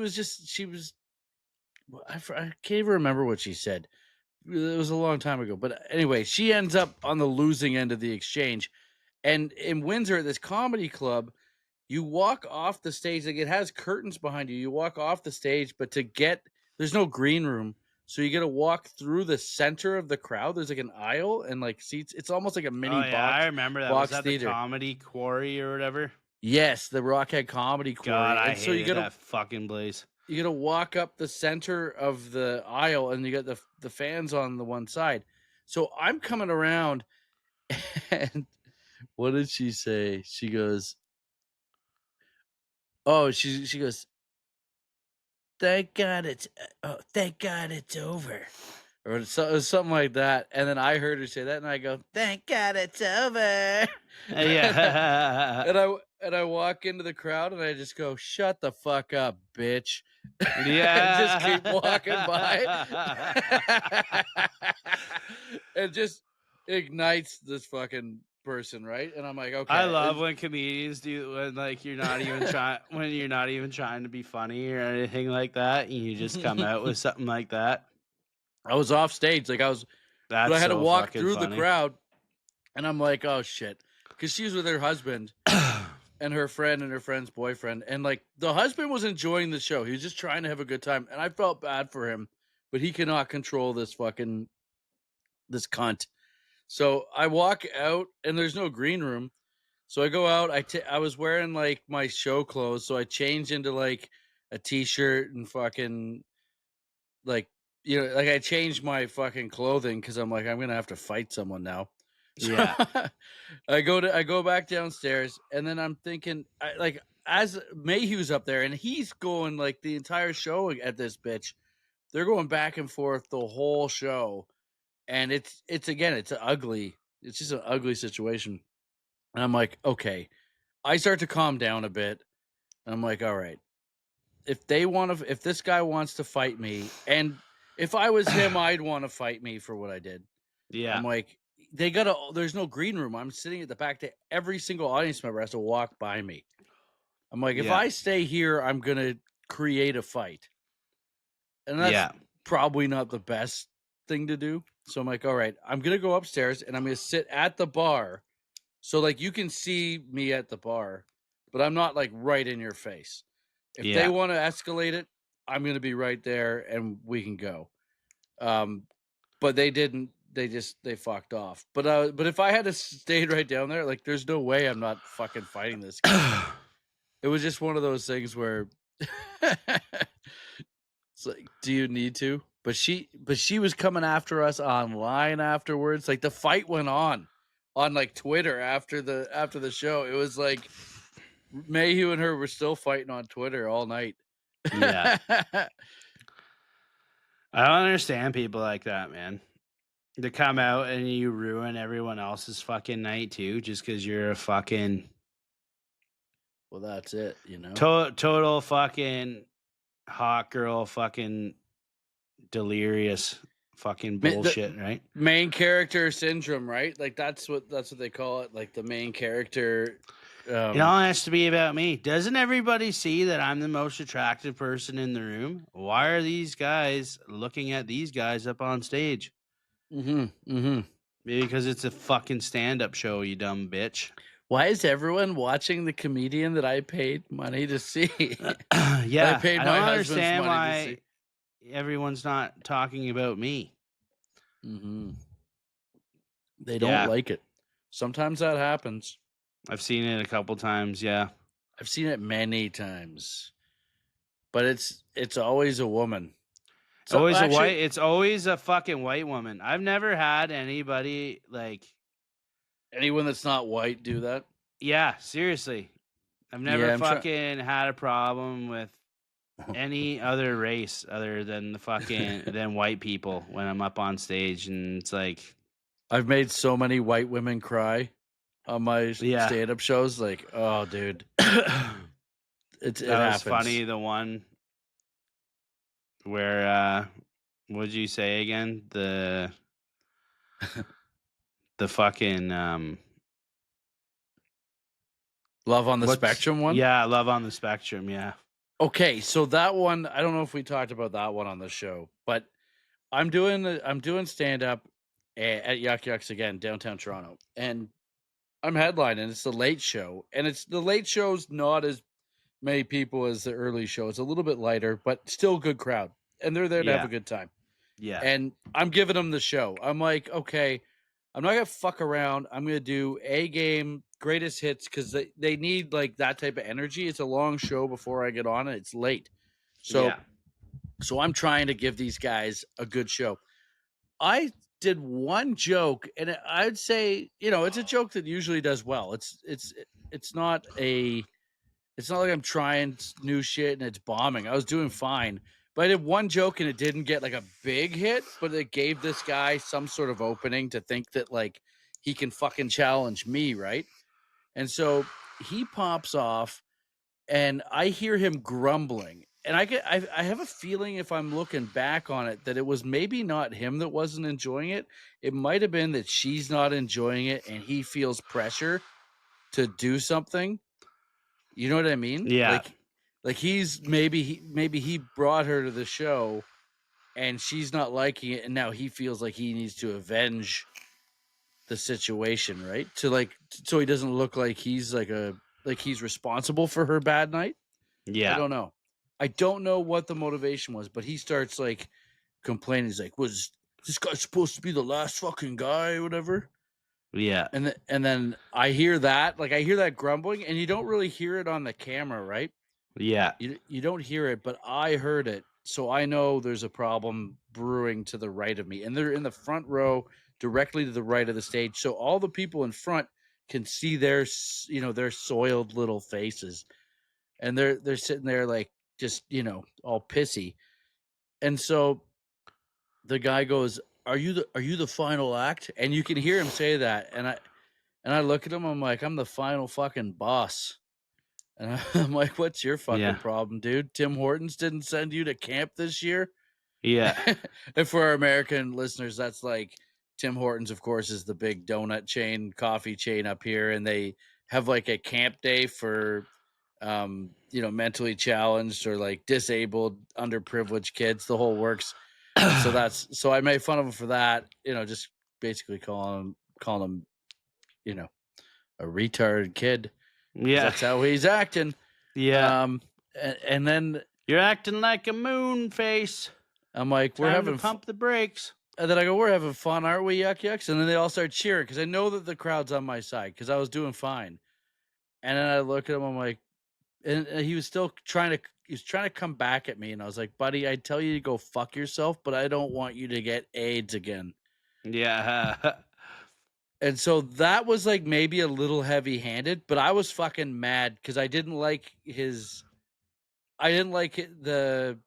[SPEAKER 1] I can't even remember what she said. It was a long time ago. But anyway, she ends up on the losing end of the exchange. And in Windsor at this comedy club, you walk off the stage, like it has curtains behind you. You walk off the stage, but there's no green room. So you got to walk through the center of the crowd. There's like an aisle and like seats. It's almost like a mini box.
[SPEAKER 2] I remember that.
[SPEAKER 1] Box
[SPEAKER 2] Was that
[SPEAKER 1] theater.
[SPEAKER 2] the Comedy Quarry or whatever?
[SPEAKER 1] Yes, the Rockhead Comedy Quarry.
[SPEAKER 2] God, I
[SPEAKER 1] and so
[SPEAKER 2] hated that fucking place.
[SPEAKER 1] You got to walk up the center of the aisle, and you got the fans on the one side. So I'm coming around, and what did she say? She goes, "Oh, she goes, thank God it's over," or something like that. And then I heard her say that, and I go, "Thank God it's over."
[SPEAKER 2] Yeah.
[SPEAKER 1] and I walk into the crowd, and I just go, "Shut the fuck up, bitch."
[SPEAKER 2] Yeah.
[SPEAKER 1] And just keep walking by. It just ignites this fucking person, right? And I'm like, okay.
[SPEAKER 2] I love when comedians do when you're not even trying to be funny or anything like that, and you just come out with something like that.
[SPEAKER 1] I was off stage,
[SPEAKER 2] That's
[SPEAKER 1] I had to walk
[SPEAKER 2] fucking
[SPEAKER 1] through
[SPEAKER 2] funny.
[SPEAKER 1] the crowd, and I'm like, oh shit, because she was with her husband and her friend and her friend's boyfriend, and like the husband was enjoying the show. He was just trying to have a good time, and I felt bad for him, but he cannot control this cunt. So I walk out, and there's no green room. So I go out. I was wearing like my show clothes, so I changed into like a t-shirt and fucking I changed my fucking clothing because I'm like, I'm gonna have to fight someone now. So
[SPEAKER 2] Yeah.
[SPEAKER 1] I go back downstairs, and then I'm thinking, as Mayhew's up there, and he's going like the entire show at this bitch. They're going back and forth the whole show, and it's ugly. It's just an ugly situation. And I'm like, okay. I start to calm down a bit. And I'm like, all right. If this guy wants to fight me, and if I was him, I'd want to fight me for what I did.
[SPEAKER 2] Yeah.
[SPEAKER 1] I'm like, there's no green room. I'm sitting at the back. Every single audience member has to walk by me. I'm like, if I stay here, I'm going to create a fight. And that's probably not the best thing to do. So I'm like, all right, I'm going to go upstairs and I'm going to sit at the bar. So like you can see me at the bar, but I'm not like right in your face. If they want to escalate it, I'm going to be right there and we can go. But they didn't. They fucked off. But if I had to stayed right down there, like there's no way I'm not fucking fighting this guy. It was just one of those things where it's like, do you need to? But she was coming after us online afterwards. Like the fight went on like Twitter after the show. It was like Mayhew and her were still fighting on Twitter all night.
[SPEAKER 2] Yeah. I don't understand people like that, man. To come out and you ruin everyone else's fucking night too, just because you're a fucking.
[SPEAKER 1] Well, that's it, you know.
[SPEAKER 2] Total fucking hot girl, fucking delirious, fucking bullshit, right?
[SPEAKER 1] Main character syndrome, right? Like that's what they call it. Like the main character.
[SPEAKER 2] It all has to be about me. Doesn't everybody see that I'm the most attractive person in the room? Why are these guys looking at these guys up on stage?
[SPEAKER 1] Mm-hmm. Mm-hmm.
[SPEAKER 2] Maybe because it's a fucking stand-up show, you dumb bitch.
[SPEAKER 1] Why is everyone watching the comedian that I paid money to see?
[SPEAKER 2] Yeah,
[SPEAKER 1] I paid
[SPEAKER 2] I
[SPEAKER 1] my
[SPEAKER 2] don't
[SPEAKER 1] husband's
[SPEAKER 2] understand
[SPEAKER 1] money to see.
[SPEAKER 2] why everyone's not talking about me.
[SPEAKER 1] Mm-hmm. They don't
[SPEAKER 2] Yeah,
[SPEAKER 1] like it. Sometimes that happens.
[SPEAKER 2] I've seen it a couple times. Yeah,
[SPEAKER 1] I've seen it many times, but it's always a woman. So
[SPEAKER 2] always a
[SPEAKER 1] actually,
[SPEAKER 2] white. It's always a fucking white woman. I've never had anybody like.
[SPEAKER 1] anyone that's not white do that.
[SPEAKER 2] Yeah, seriously, I've never
[SPEAKER 1] Yeah, I'm trying.
[SPEAKER 2] fucking had a problem with any other race other than the fucking than white people when I'm up on stage, and it's like,
[SPEAKER 1] I've made so many white women cry on my
[SPEAKER 2] yeah.
[SPEAKER 1] stand-up shows. Like, oh, dude, it
[SPEAKER 2] That was
[SPEAKER 1] happens.
[SPEAKER 2] funny. The one where what'd you say again? The fucking
[SPEAKER 1] Love on the
[SPEAKER 2] what's
[SPEAKER 1] Spectrum one.
[SPEAKER 2] yeah, Love on the Spectrum, yeah.
[SPEAKER 1] Okay, so that one, I don't know if we talked about that one on the show, but I'm doing stand-up at Yuck Yucks again, downtown Toronto, and I'm headlining. It's the late show, and it's the late show's not as many people as the early show. It's a little bit lighter, but still a good crowd, and they're there to have
[SPEAKER 2] Yeah.
[SPEAKER 1] a good time.
[SPEAKER 2] Yeah.
[SPEAKER 1] And I'm giving them the show. I'm like, okay, I'm not gonna fuck around. I'm gonna do A Game greatest hits because they need like that type of energy. It's a long show before I get on, and it's late, so
[SPEAKER 2] Yeah.
[SPEAKER 1] so I'm trying to give these guys a good show. I did one joke, and I'd say, it's a joke that usually does well. It's not like I'm trying new shit and it's bombing. I was doing fine, but I did one joke and it didn't get like a big hit, but it gave this guy some sort of opening to think that like he can fucking challenge me, right? And so he pops off, and I hear him grumbling. And I have a feeling, if I'm looking back on it, that it was maybe not him that wasn't enjoying it. It might have been that she's not enjoying it and he feels pressure to do something. You know what I mean?
[SPEAKER 2] Yeah.
[SPEAKER 1] Like he's maybe he brought her to the show and she's not liking it, and now he feels like he needs to avenge the situation, right? So he doesn't look like he's like he's responsible for her bad night. I
[SPEAKER 2] Yeah.
[SPEAKER 1] don't know. I don't know what the motivation was, but he starts like complaining. He's like, "Was this guy supposed to be the last fucking guy or whatever?"
[SPEAKER 2] Yeah.
[SPEAKER 1] And then I hear that grumbling, and you don't really hear it on the camera, right?
[SPEAKER 2] Yeah.
[SPEAKER 1] You don't hear it, but I heard it, so I know there's a problem brewing to the right of me, and they're in the front row, directly to the right of the stage, so all the people in front can see their soiled little faces, and they're sitting there like just all pissy, and so the guy goes, "Are you the final act?" And you can hear him say that, and I look at him, I'm like, "I'm the final fucking boss." And I'm like, "What's your fucking
[SPEAKER 2] Yeah.
[SPEAKER 1] problem, dude? Tim Hortons didn't send you to camp this year?"
[SPEAKER 2] Yeah.
[SPEAKER 1] And for our American listeners, that's like Tim Hortons, of course, is the big donut chain, coffee chain up here, and they have like a camp day for mentally challenged or like disabled, underprivileged kids, the whole works. And so I made fun of him for that, just basically calling him, a retarded kid.
[SPEAKER 2] Yeah.
[SPEAKER 1] That's how he's acting.
[SPEAKER 2] Yeah.
[SPEAKER 1] And then
[SPEAKER 2] You're acting like a moon face.
[SPEAKER 1] I'm like,
[SPEAKER 2] Time
[SPEAKER 1] we're
[SPEAKER 2] to
[SPEAKER 1] having
[SPEAKER 2] pump the brakes.
[SPEAKER 1] And then I go, "We're having fun, aren't we, Yuck Yucks?" And then they all start cheering because I know that the crowd's on my side because I was doing fine. And then I look at him, I'm like, and he was still trying to come back at me, and I was like, "Buddy, I tell you to go fuck yourself, but I don't want you to get AIDS again."
[SPEAKER 2] Yeah.
[SPEAKER 1] And so that was like maybe a little heavy-handed, but I was fucking mad because I didn't like the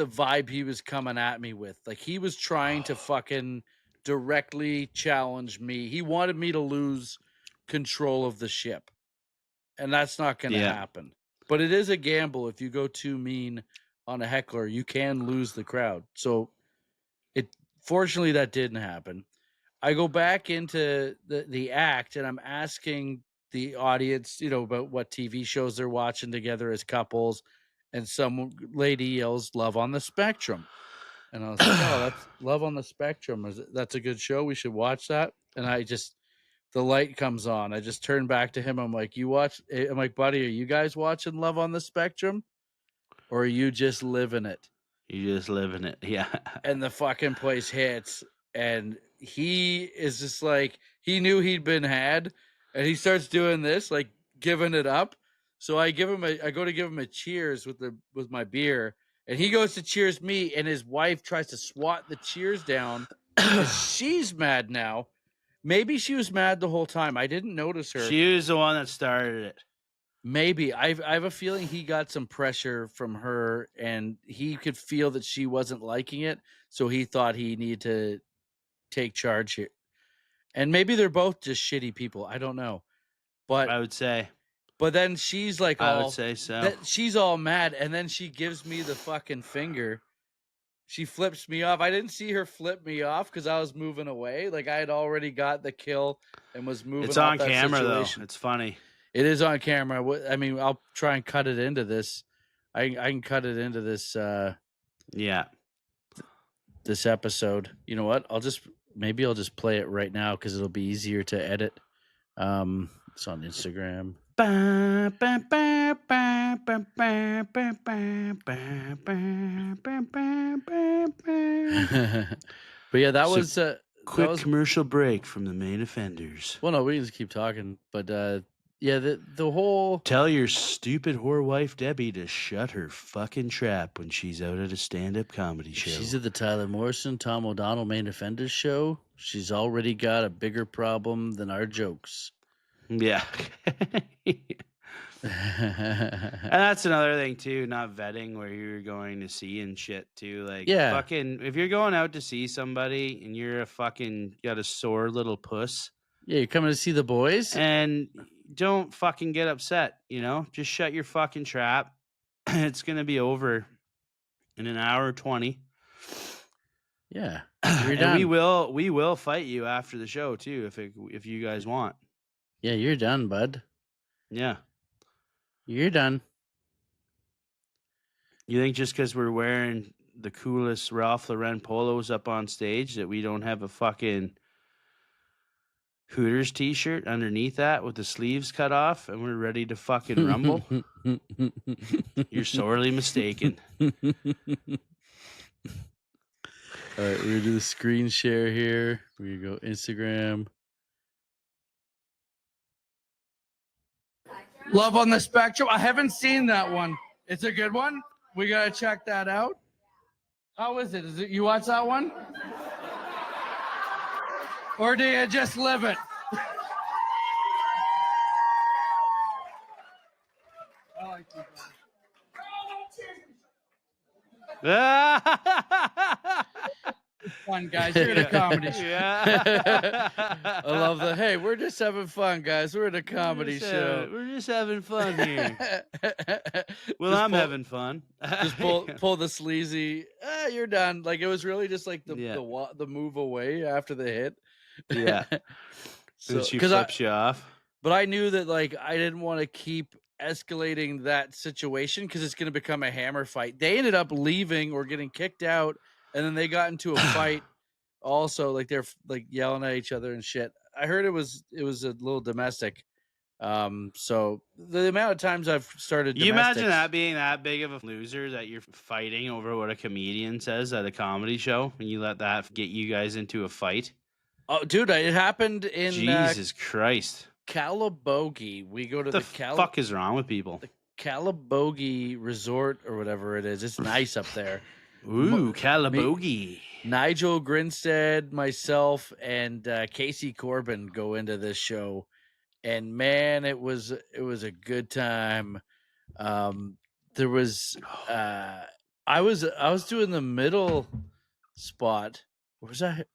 [SPEAKER 1] vibe he was coming at me with. Like he was trying to fucking directly challenge me. He wanted me to lose control of the ship. And that's not going to
[SPEAKER 2] Yeah.
[SPEAKER 1] happen. But it is a gamble. If you go too mean on a heckler, you can lose the crowd. So fortunately that didn't happen. I go back into the act and I'm asking the audience, about what TV shows they're watching together as couples. And some lady yells, "Love on the Spectrum." And I was like, "Oh, that's Love on the Spectrum. That's a good show. We should watch that." And I just the light comes on. I just turn back to him. I'm like, I'm like, buddy, are you guys watching Love on the Spectrum? Or are you just living it?
[SPEAKER 2] You just living it. Yeah.
[SPEAKER 1] And the fucking place hits. And he is just like, he knew he'd been had. And he starts doing this, like giving it up. So I go to give him a cheers with my beer. And he goes to cheers me. And his wife tries to swat the cheers down. She's mad now. Maybe she was mad the whole time. I didn't notice her.
[SPEAKER 2] She was the one that started it.
[SPEAKER 1] Maybe. I have a feeling he got some pressure from her, and he could feel that she wasn't liking it, so he thought he needed to take charge here. And maybe they're both just shitty people. I don't know. But
[SPEAKER 2] I would say.
[SPEAKER 1] But then she's like
[SPEAKER 2] I would say so.
[SPEAKER 1] She's all mad, and then she gives me the fucking finger. She flips me off. I didn't see her flip me off because I was moving away. Like I had already got the kill and was moving.
[SPEAKER 2] It's on camera situation. Though. It's funny.
[SPEAKER 1] It is on camera. I mean, I'll try and cut it into this. I can cut it into this. This episode. You know what? Maybe I'll just play it right now because it'll be easier to edit. It's on Instagram.
[SPEAKER 2] But
[SPEAKER 1] yeah, that was a
[SPEAKER 2] quick commercial break from the main offenders.
[SPEAKER 1] Well, no, we can just keep talking. But yeah, the whole
[SPEAKER 2] tell your stupid whore wife Debbie to shut her fucking trap when she's out at a stand-up comedy show.
[SPEAKER 1] She's at the Tyler Morrison Tom O'Donnell main offenders show. She's already got a bigger problem than our jokes.
[SPEAKER 2] Yeah. And that's another thing too, not vetting where you're going to see and shit too. Like,
[SPEAKER 1] yeah,
[SPEAKER 2] fucking, if you're going out to see somebody and you're got a sore little puss.
[SPEAKER 1] Yeah, you're coming to see the boys,
[SPEAKER 2] and don't fucking get upset. You know, just shut your fucking trap. It's gonna be over in an hour 20.
[SPEAKER 1] Yeah,
[SPEAKER 2] you're done. We will fight you after the show too, if you guys want.
[SPEAKER 1] Yeah, you're done, bud.
[SPEAKER 2] Yeah.
[SPEAKER 1] You're done.
[SPEAKER 2] You think just because we're wearing the coolest Ralph Lauren polos up on stage that we don't have a fucking Hooters t-shirt underneath that with the sleeves cut off and we're ready to fucking rumble? You're sorely mistaken.
[SPEAKER 1] All right, we're going to do the screen share here. We're going to go Instagram. Love on the Spectrum. I haven't seen that one. It's a good one. We got to check that out. How is it? You watch that one? Or do you just live it? I like you guys. Fun, guys. You're in a comedy show. Yeah. I love the, hey, we're just having fun, guys. We're in a comedy show.
[SPEAKER 2] We're just having fun here. Well, I'm having fun.
[SPEAKER 1] Just pull the sleazy, you're done. Like, it was really just like the move away after the hit.
[SPEAKER 2] Yeah. So she flips you off.
[SPEAKER 1] But I knew that, like, I didn't want to keep escalating that situation because it's going to become a hammer fight. They ended up leaving or getting kicked out. And then they got into a fight also, like they're like yelling at each other and shit. I heard it was a little domestic. So the amount of times I've started
[SPEAKER 2] you imagine that being that big of a loser that you're fighting over what a comedian says at a comedy show and you let that get you guys into a fight?
[SPEAKER 1] Oh, dude, it happened in
[SPEAKER 2] Jesus Christ.
[SPEAKER 1] Calabogie. We go to
[SPEAKER 2] the fuck is wrong with people?
[SPEAKER 1] The Calabogie Resort or whatever it is. It's nice up there.
[SPEAKER 2] Ooh, Calabogie.
[SPEAKER 1] Nigel Grinstead, myself, and Casey Corbin go into this show, and man, it was a good time. There was I was doing the middle spot. Where was I?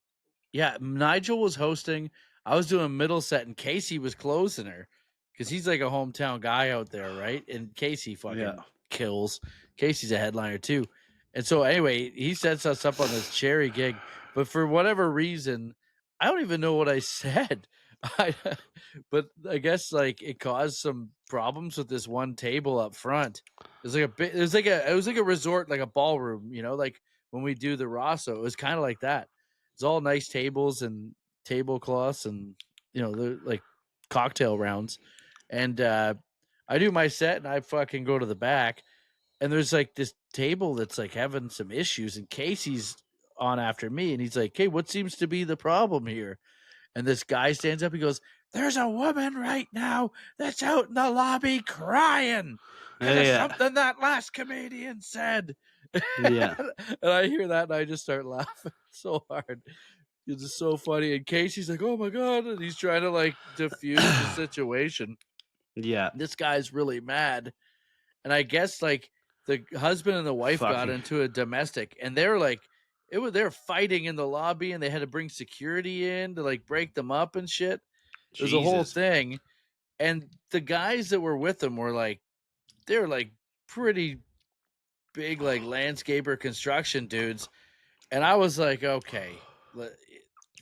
[SPEAKER 1] Yeah, Nigel was hosting. I was doing a middle set, and Casey was closing her because he's like a hometown guy out there, right? And Casey fucking kills. Casey's a headliner too. And so anyway, he sets us up on this cherry gig, but for whatever reason, I don't even know what I said. But I guess like it caused some problems with this one table up front. It was like a resort, like a ballroom, you know, like when we do the Rosso. It was kind of like that. It's all nice tables and tablecloths and the like cocktail rounds, and I do my set and I fucking go to the back, and there's like this table that's like having some issues, and Casey's on after me, and he's like, "Hey, what seems to be the problem here?" And this guy stands up. He goes, "There's a woman right now that's out in the lobby crying because of something that last comedian said."
[SPEAKER 2] Yeah.
[SPEAKER 1] And I hear that and I just start laughing so hard. It's just so funny. And Casey's like, "Oh my God." And he's trying to like diffuse the situation.
[SPEAKER 2] Yeah.
[SPEAKER 1] This guy's really mad. And I guess like the husband and the wife got into a domestic, and they're like, they're fighting in the lobby, and they had to bring security in to like break them up and shit. It was a whole thing. And the guys that were with them were like, they're like pretty big, like landscaper construction dudes. And I was like, okay,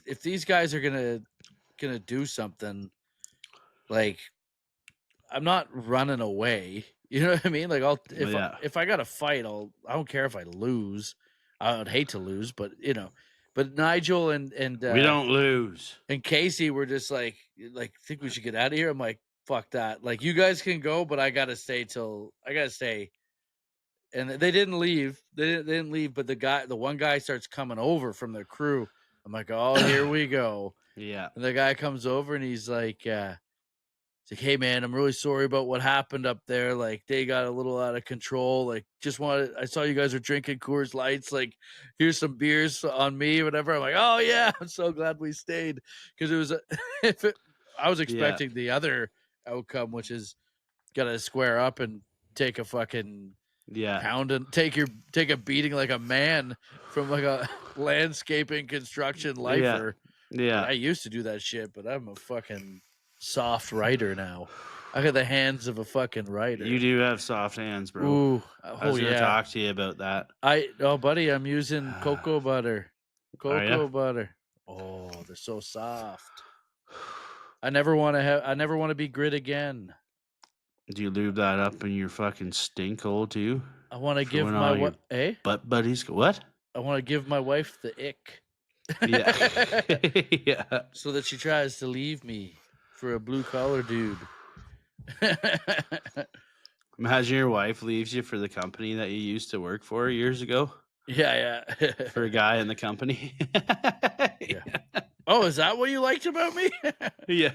[SPEAKER 1] if these guys are gonna do something, like, I'm not running away. You know what I mean? Like, if I got to fight, I don't care if I lose. I would hate to lose, but but Nigel and
[SPEAKER 2] we don't lose.
[SPEAKER 1] And Casey were just like think we should get out of here. I'm like, fuck that. Like, you guys can go, but I gotta stay. And they didn't leave. They didn't leave. But the one guy starts coming over from the crew. I'm like, oh, here we go.
[SPEAKER 2] Yeah.
[SPEAKER 1] And the guy comes over and he's like, "Hey man, I'm really sorry about what happened up there. Like, they got a little out of control. Like, I saw you guys were drinking Coors Lights. Like, here's some beers on me, whatever." I'm like, "Oh yeah, I'm so glad we stayed." Because it was, I was expecting the other outcome, which is gotta square up and take a fucking pound and take a beating like a man from like a landscaping construction lifer.
[SPEAKER 2] Yeah.
[SPEAKER 1] I used to do that shit, but I'm a fucking soft writer now. I got the hands of a fucking writer.
[SPEAKER 2] You do have soft hands, bro.
[SPEAKER 1] Ooh,
[SPEAKER 2] I was gonna talk to you about that.
[SPEAKER 1] Buddy, I'm using cocoa butter. Butter. Oh, they're so soft. I never want to be grit again.
[SPEAKER 2] Do you lube that up in your fucking stink hole too?
[SPEAKER 1] I want to give my wife
[SPEAKER 2] butt buddies. What?
[SPEAKER 1] I want to give my wife the ick.
[SPEAKER 2] Yeah. Yeah.
[SPEAKER 1] So that she tries to leave me for a blue collar dude.
[SPEAKER 2] Imagine your wife leaves you for the company that you used to work for years ago.
[SPEAKER 1] Yeah.
[SPEAKER 2] For a guy in the company.
[SPEAKER 1] Yeah. Oh, is that what you liked about me?
[SPEAKER 2] Yeah.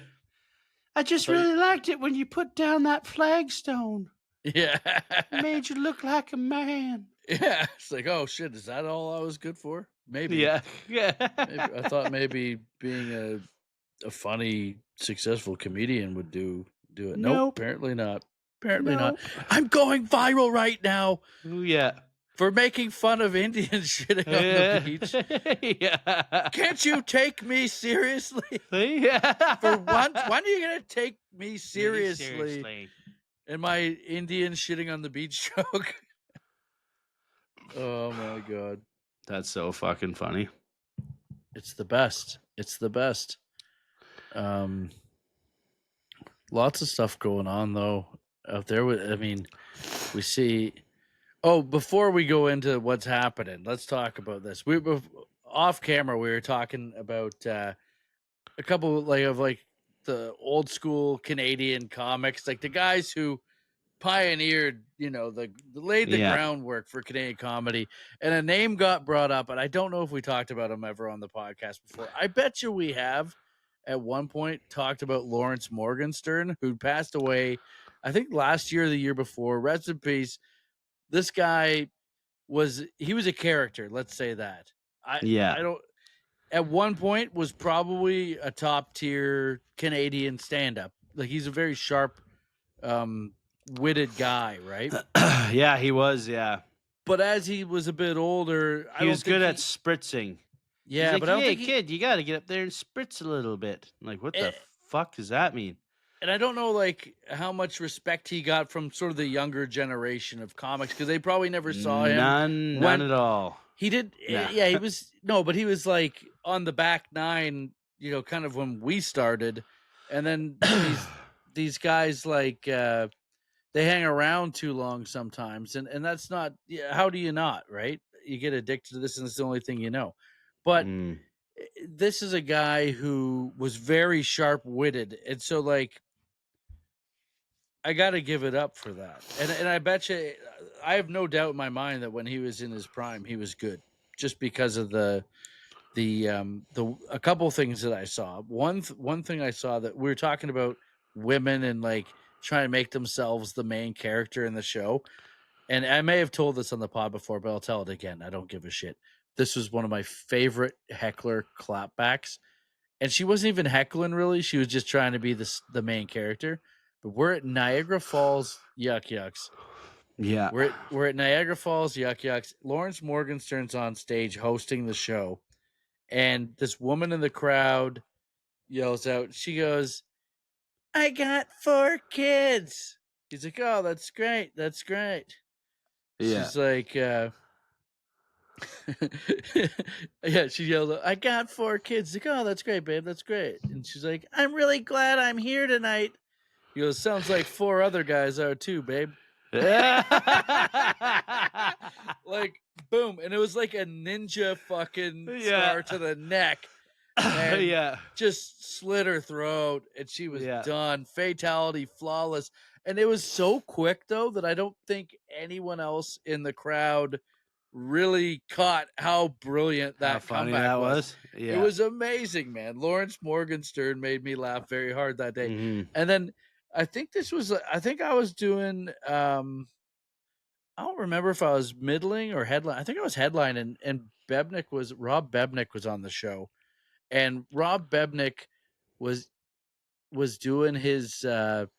[SPEAKER 2] I just really liked it when you put down that flagstone.
[SPEAKER 1] Yeah.
[SPEAKER 2] It made you look like a man.
[SPEAKER 1] Yeah. It's like, oh shit, is that all I was good for? Maybe.
[SPEAKER 2] Yeah.
[SPEAKER 1] I thought maybe being a funny, successful comedian would do it. Nope, apparently not. Not. I'm going viral right now.
[SPEAKER 2] Ooh, yeah.
[SPEAKER 1] For making fun of Indians shitting on the beach. Yeah. Can't you take me seriously?
[SPEAKER 2] Yeah.
[SPEAKER 1] For once, when are you gonna take me seriously? In my Indian shitting on the beach joke? Oh my God.
[SPEAKER 2] That's so fucking funny.
[SPEAKER 1] It's the best. Lots of stuff going on though out there. We see. Oh, before we go into what's happening, let's talk about this. We off camera. We were talking about a couple of the old school Canadian comics, like the guys who pioneered, laid the groundwork for Canadian comedy. And a name got brought up, and I don't know if we talked about him ever on the podcast before. I bet you we have at one point talked about Lawrence Morgenstern, who passed away, I think last year or the year before. Rest in peace. This guy was a character. Let's say that. I don't. At one point, was probably a top tier Canadian stand up. Like, he's a very sharp, witted guy, right?
[SPEAKER 2] Yeah, he was. Yeah,
[SPEAKER 1] but as he was a bit older,
[SPEAKER 2] he was good at spritzing.
[SPEAKER 1] Yeah,
[SPEAKER 2] like,
[SPEAKER 1] but I don't think
[SPEAKER 2] kid, you got to get up there and spritz a little bit. I'm like, what the fuck does that mean?
[SPEAKER 1] And I don't know, like, how much respect he got from sort of the younger generation of comics, because they probably never saw him.
[SPEAKER 2] None at all.
[SPEAKER 1] He did. Yeah, he was. No, but he was like on the back nine, kind of when we started. And then these guys, like, they hang around too long sometimes. And that's not, how do you not, right? You get addicted to this and it's the only thing you know. But this is a guy who was very sharp-witted, and so like I got to give it up for that. And I bet you, I have no doubt in my mind that when he was in his prime, he was good, just because of the a couple things that I saw. One thing I saw, that we were talking about women and like trying to make themselves the main character in the show. And I may have told this on the pod before, but I'll tell it again. I don't give a shit. This was one of my favorite heckler clapbacks. And she wasn't even heckling really. She was just trying to be the main character. But we're at Niagara Falls Yuck Yucks.
[SPEAKER 2] Yeah.
[SPEAKER 1] We're at Niagara Falls Yuck Yucks. Lawrence Morgenstern's on stage hosting the show. And this woman in the crowd yells out, she goes, "I got 4 kids." He's like, "Oh, that's great. That's great."
[SPEAKER 2] Yeah.
[SPEAKER 1] She's like, yeah, she yelled out, "I got 4 kids." He's like, "Oh, that's great, babe. That's great." And she's like, "I'm really glad I'm here tonight." He goes, "Sounds like 4 other guys are too, babe." Like, boom. And it was like a ninja fucking star to the neck. And just slit her throat, and she was done. Fatality, flawless. And it was so quick, though, that I don't think anyone else in the crowd really caught how brilliant that comeback was.
[SPEAKER 2] Yeah.
[SPEAKER 1] It was amazing, man. Lawrence Morgenstern made me laugh very hard that day.
[SPEAKER 2] Mm-hmm.
[SPEAKER 1] And then I think I was doing, I don't remember if I was middling or headline. I think I was headlining, and Rob Bebnick was on the show. And Rob Bebnick was doing his act.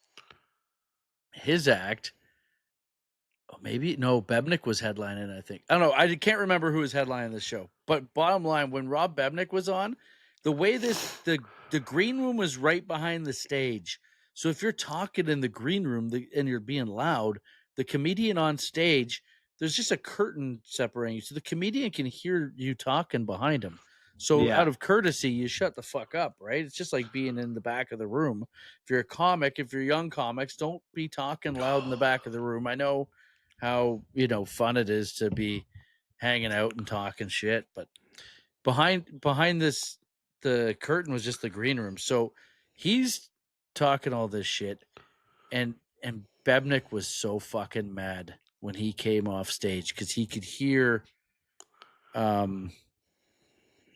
[SPEAKER 1] Oh, Bebnick was headlining, I think. I don't know. I can't remember who was headlining the show. But bottom line, when Rob Bebnick was on, the way the green room was right behind the stage. So if you're talking in the green room and you're being loud, the comedian on stage, there's just a curtain separating you. So the comedian can hear you talking behind him. So out of courtesy, you shut the fuck up, right? It's just like being in the back of the room. If you're a comic, if you're young comics, don't be talking loud in the back of the room. I know how, fun it is to be hanging out and talking shit, but behind this, the curtain was just the green room. So he's talking all this shit, and Bebnick was so fucking mad when he came off stage because he could hear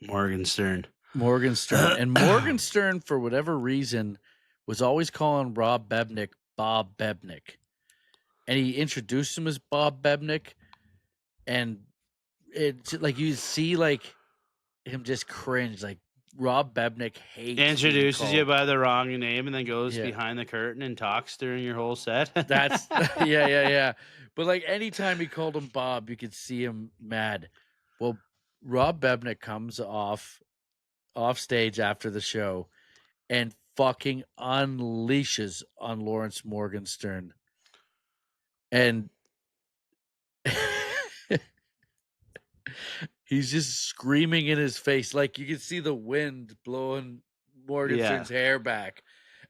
[SPEAKER 2] Morgenstern.
[SPEAKER 1] And Morgenstern, for whatever reason, was always calling Rob Bebnick Bob Bebnick. And he introduced him as Bob Bebnick. And it's like you see like him just cringe. Like Rob Bebnick hates
[SPEAKER 2] introduces you by the wrong name and then goes behind the curtain and talks during your whole set.
[SPEAKER 1] That's yeah. But like anytime he called him Bob, you could see him mad. Well, Rob Bebnick comes off stage after the show and fucking unleashes on Lawrence Morgenstern. And he's just screaming in his face. Like you can see the wind blowing Morgenstern's hair back.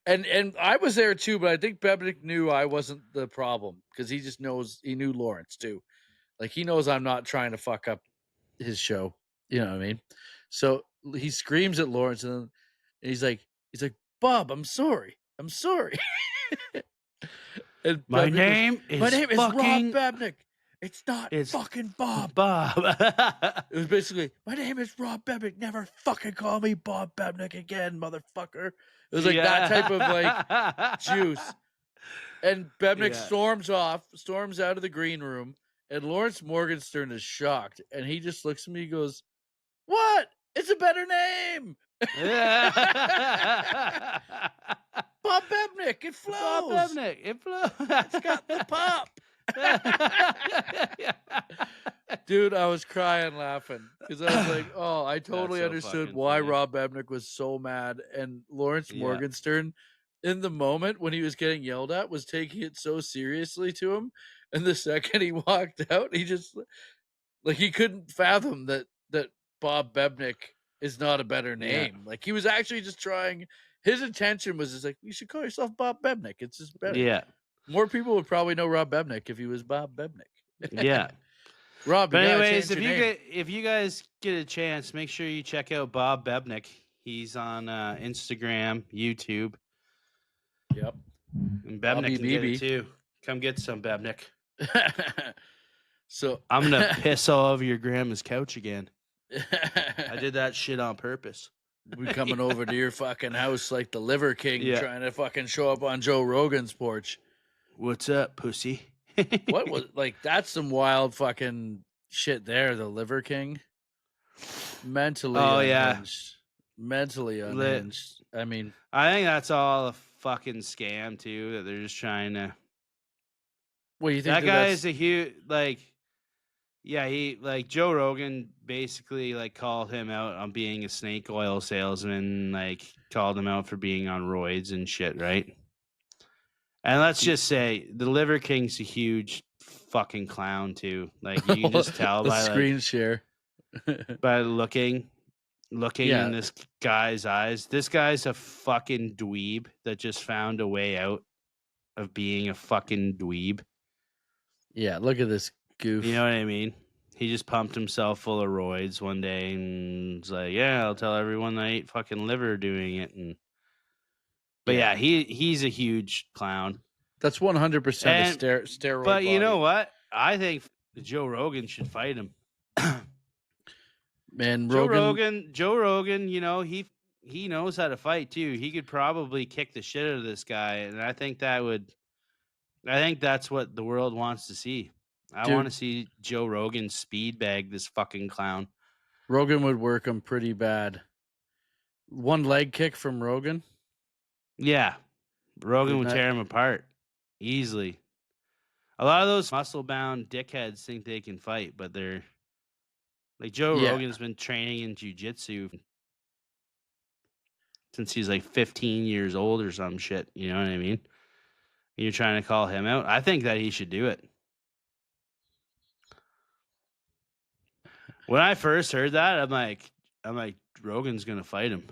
[SPEAKER 1] And I was there too, but I think Bebnick knew I wasn't the problem because he knew Lawrence too. Like he knows I'm not trying to fuck up his show. You know what I mean? So he screams at Lawrence and he's like, "Bob, I'm sorry. And
[SPEAKER 2] my name is
[SPEAKER 1] Rob Bebnick. It's not fucking Bob. It was basically, "My name is Rob Bebnick. Never fucking call me Bob Bebnick again, motherfucker." It was like that type of like juice. And Bebnick storms out of the green room, and Lawrence Morgenstern is shocked. And he just looks at me and goes, "What? It's a better name." Bob Bebnick, it flows.
[SPEAKER 2] Bob Bebnick, it flows.
[SPEAKER 1] It's got the pop. Dude, I was crying laughing because I was like, "Oh, I totally understood why
[SPEAKER 2] funny.
[SPEAKER 1] Rob Bebnick was so mad." And Lawrence Morgenstern, in the moment when he was getting yelled at, was taking it so seriously to him. And the second he walked out, he just like he couldn't fathom that Bob Bebnick is not a better name. Like he was actually just trying. His intention was just like, "You should call yourself Bob Bebnick. It's just better."
[SPEAKER 2] Yeah.
[SPEAKER 1] More people would probably know Rob Bebnick if he was Bob Bebnick.
[SPEAKER 2] Yeah.
[SPEAKER 1] Rob, you
[SPEAKER 2] But
[SPEAKER 1] gotta
[SPEAKER 2] anyways,
[SPEAKER 1] change your name.
[SPEAKER 2] if you guys get a chance, make sure you check out Bob Bebnick. He's on Instagram, YouTube,
[SPEAKER 1] Yep.
[SPEAKER 2] and
[SPEAKER 1] Bobby
[SPEAKER 2] Bebnick can get it
[SPEAKER 1] BB.
[SPEAKER 2] too. Come get some, Bebnick.
[SPEAKER 1] So
[SPEAKER 2] I'm gonna piss all over your grandma's couch again. I did that shit on purpose.
[SPEAKER 1] we coming over to your fucking house like the Liver King
[SPEAKER 2] Yeah.
[SPEAKER 1] trying to fucking show up on Joe Rogan's porch.
[SPEAKER 2] What's up, pussy?
[SPEAKER 1] What was like? That's some wild fucking shit there. The Liver King, mentally
[SPEAKER 2] Oh, yeah.
[SPEAKER 1] unhinged. Mentally
[SPEAKER 2] Lit.
[SPEAKER 1] unhinged. I mean,
[SPEAKER 2] I think that's all a fucking scam too. That they're just trying to.
[SPEAKER 1] what do you think?
[SPEAKER 2] That guy
[SPEAKER 1] that's-
[SPEAKER 2] is a huge Yeah, he Joe Rogan basically called him out on being a snake oil salesman, called him out for being on roids and shit, right? And let's just say the Liver King's a huge fucking clown too. You can just tell
[SPEAKER 1] the
[SPEAKER 2] by
[SPEAKER 1] screen share.
[SPEAKER 2] by looking
[SPEAKER 1] Yeah.
[SPEAKER 2] in this guy's eyes. This guy's a fucking dweeb that just found a way out of being a fucking dweeb.
[SPEAKER 1] Yeah, look at this goof.
[SPEAKER 2] You know what I mean? He just pumped himself full of roids one day and was like, "Yeah, I'll tell everyone I ate fucking liver doing it." But yeah, he's a huge clown.
[SPEAKER 1] That's 100% a
[SPEAKER 2] And-
[SPEAKER 1] steroid.
[SPEAKER 2] But you know
[SPEAKER 1] body.
[SPEAKER 2] what? I think Joe Rogan should fight him.
[SPEAKER 1] Man,
[SPEAKER 2] Joe Rogan, he knows how to fight too. He could probably kick the shit out of this guy, and I think that's what the world wants to see. I
[SPEAKER 1] Dude.
[SPEAKER 2] want to see Joe Rogan speed bag this fucking clown.
[SPEAKER 1] Rogan would work him pretty bad. One leg kick from Rogan.
[SPEAKER 2] Yeah, Rogan would
[SPEAKER 1] That-
[SPEAKER 2] tear him apart easily. A lot of those muscle-bound dickheads think they can fight, but they're Joe
[SPEAKER 1] Yeah.
[SPEAKER 2] Rogan's been training in jiu-jitsu since he's 15 years old or some shit. You know what I mean? You're trying to call him out. I think that he should do it. When I first heard that, I'm like, Rogan's gonna fight him.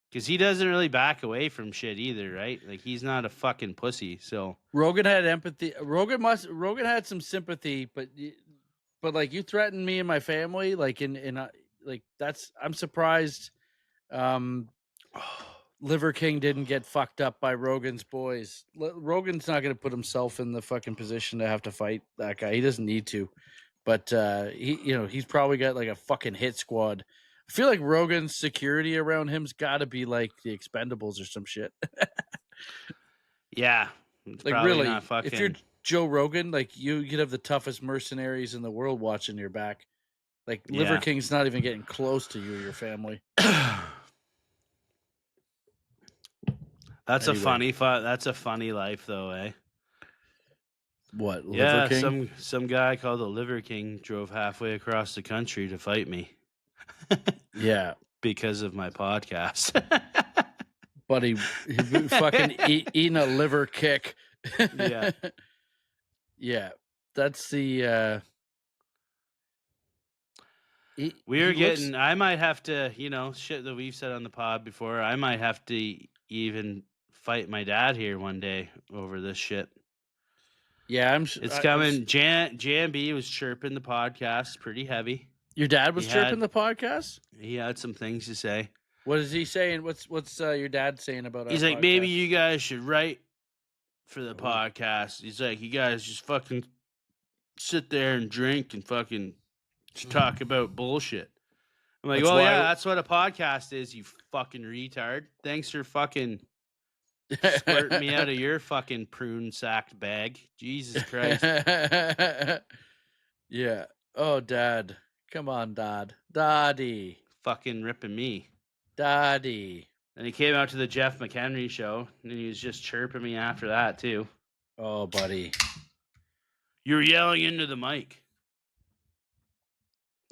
[SPEAKER 2] Because he doesn't really back away from shit either, right? He's not a fucking pussy. So
[SPEAKER 1] Rogan had empathy. Rogan had some sympathy, but you threatened me and my family, that's. I'm surprised. Liver King didn't get fucked up by Rogan's boys. Rogan's not going to put himself in the fucking position to have to fight that guy. He doesn't need to, but he's probably got a fucking hit squad. I feel like Rogan's security around him's got to be like the Expendables or some shit.
[SPEAKER 2] yeah, it's probably
[SPEAKER 1] Really,
[SPEAKER 2] not fucking...
[SPEAKER 1] if you're Joe Rogan, you could have the toughest mercenaries in the world watching your back. Liver
[SPEAKER 2] Yeah.
[SPEAKER 1] King's not even getting close to you or your family.
[SPEAKER 2] That's
[SPEAKER 1] Anyway.
[SPEAKER 2] That's a funny life, though, eh?
[SPEAKER 1] What? Liver
[SPEAKER 2] Yeah,
[SPEAKER 1] King?
[SPEAKER 2] some guy called the Liver King drove halfway across the country to fight me.
[SPEAKER 1] Yeah,
[SPEAKER 2] Because of my podcast.
[SPEAKER 1] but he fucking eating a liver kick.
[SPEAKER 2] Yeah.
[SPEAKER 1] Yeah, that's the.
[SPEAKER 2] I might have to, shit that we've said on the pod before. I might have to even fight my dad here one day over this shit.
[SPEAKER 1] Yeah,
[SPEAKER 2] It's coming. JMB was chirping the podcast pretty heavy.
[SPEAKER 1] Your dad was
[SPEAKER 2] He
[SPEAKER 1] chirping
[SPEAKER 2] had-
[SPEAKER 1] the podcast.
[SPEAKER 2] He had some things to say.
[SPEAKER 1] What is he saying? What's your dad saying about?
[SPEAKER 2] He's
[SPEAKER 1] our
[SPEAKER 2] like,
[SPEAKER 1] podcast?
[SPEAKER 2] maybe you guys should write for the podcast. He's like, you guys just fucking sit there and drink and fucking just talk about bullshit. I'm like,
[SPEAKER 1] That's
[SPEAKER 2] well,
[SPEAKER 1] why-
[SPEAKER 2] yeah, that's what a podcast is, you fucking retard. Thanks for fucking squirting me out of your fucking prune sacked bag. Jesus Christ.
[SPEAKER 1] Yeah. Oh, Dad. Come on, Dad. Daddy.
[SPEAKER 2] Fucking ripping me.
[SPEAKER 1] Daddy.
[SPEAKER 2] And he came out to the Jeff McHenry show, and he was just chirping me after that, too.
[SPEAKER 1] Oh, buddy.
[SPEAKER 2] You were yelling into the mic.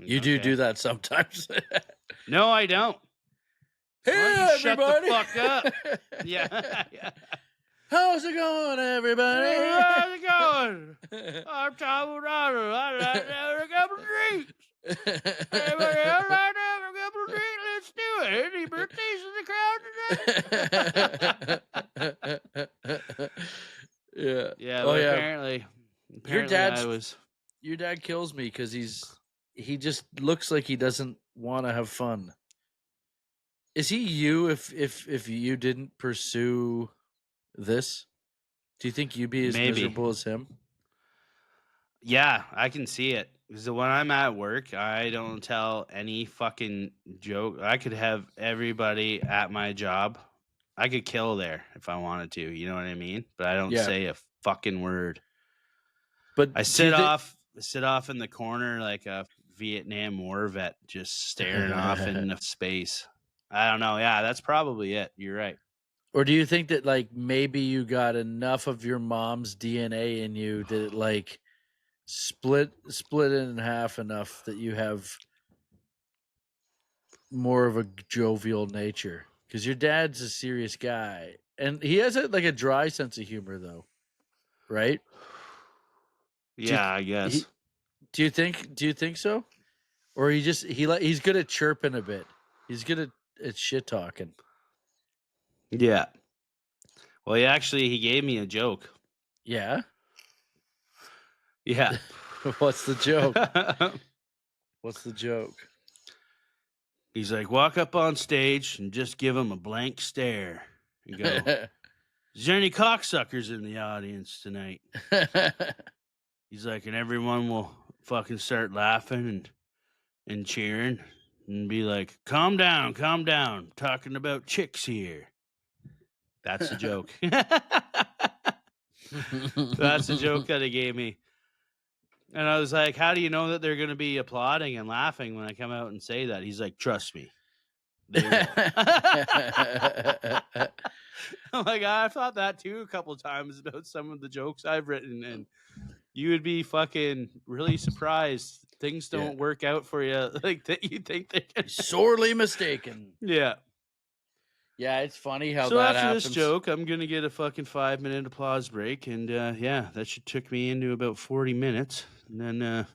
[SPEAKER 1] You do that sometimes.
[SPEAKER 2] No, I don't.
[SPEAKER 1] Hey,
[SPEAKER 2] Why don't you shut the
[SPEAKER 1] everybody.
[SPEAKER 2] fuck up? Yeah. Yeah.
[SPEAKER 1] How's it going, everybody?
[SPEAKER 2] How's it going? I'm Tom O'Donnell. I'd like to have a couple of drinks. Everybody else like to have a couple of drinks? Let's do it. Any birthdays in the crowd today?
[SPEAKER 1] Yeah.
[SPEAKER 2] Yeah,
[SPEAKER 1] Oh,
[SPEAKER 2] but
[SPEAKER 1] yeah.
[SPEAKER 2] apparently
[SPEAKER 1] dad's-
[SPEAKER 2] I was...
[SPEAKER 1] Your dad kills me because he just looks like he doesn't want to have fun. Is he you if you didn't pursue this? Do you think you'd be as
[SPEAKER 2] Maybe.
[SPEAKER 1] miserable as him?
[SPEAKER 2] Yeah, I can see it. Because when I'm at work, I don't tell any fucking joke. I could have everybody at my job. I could kill there if I wanted to. You know what I mean? But I don't
[SPEAKER 1] Yeah.
[SPEAKER 2] say a fucking word.
[SPEAKER 1] But
[SPEAKER 2] I sit off in the corner like a Vietnam War vet, just staring off into space. I don't know. Yeah, that's probably it. You're right.
[SPEAKER 1] Or do you think that like maybe you got enough of your mom's DNA in you that it like split it in half enough that you have more of a jovial nature? Because your dad's a serious guy, and he has a dry sense of humor, though, right?
[SPEAKER 2] Yeah, I guess.
[SPEAKER 1] Do you think so? Or he's good at chirping a bit. He's good at shit talking.
[SPEAKER 2] Yeah. Well, he gave me a joke.
[SPEAKER 1] Yeah.
[SPEAKER 2] Yeah.
[SPEAKER 1] What's the joke? What's the joke?
[SPEAKER 2] He's like, walk up on stage and just give him a blank stare and go, is there any cocksuckers in the audience tonight? He's like, and everyone will fucking start laughing and cheering and be like, calm down, talking about chicks here. That's the joke. That's the joke that he gave me. And I was like, how do you know that they're going to be applauding and laughing when I come out and say that? He's like, trust me. They will. I'm like, I've thought that too a couple of times about some of the jokes I've written, and you would be fucking really surprised. Things don't work out for you like that. You think they're
[SPEAKER 1] sorely mistaken.
[SPEAKER 2] Yeah.
[SPEAKER 1] Yeah, it's funny how
[SPEAKER 2] so
[SPEAKER 1] that
[SPEAKER 2] after
[SPEAKER 1] happens.
[SPEAKER 2] this joke, I'm gonna get a fucking 5-minute applause break, and that took me into about 40 minutes, and then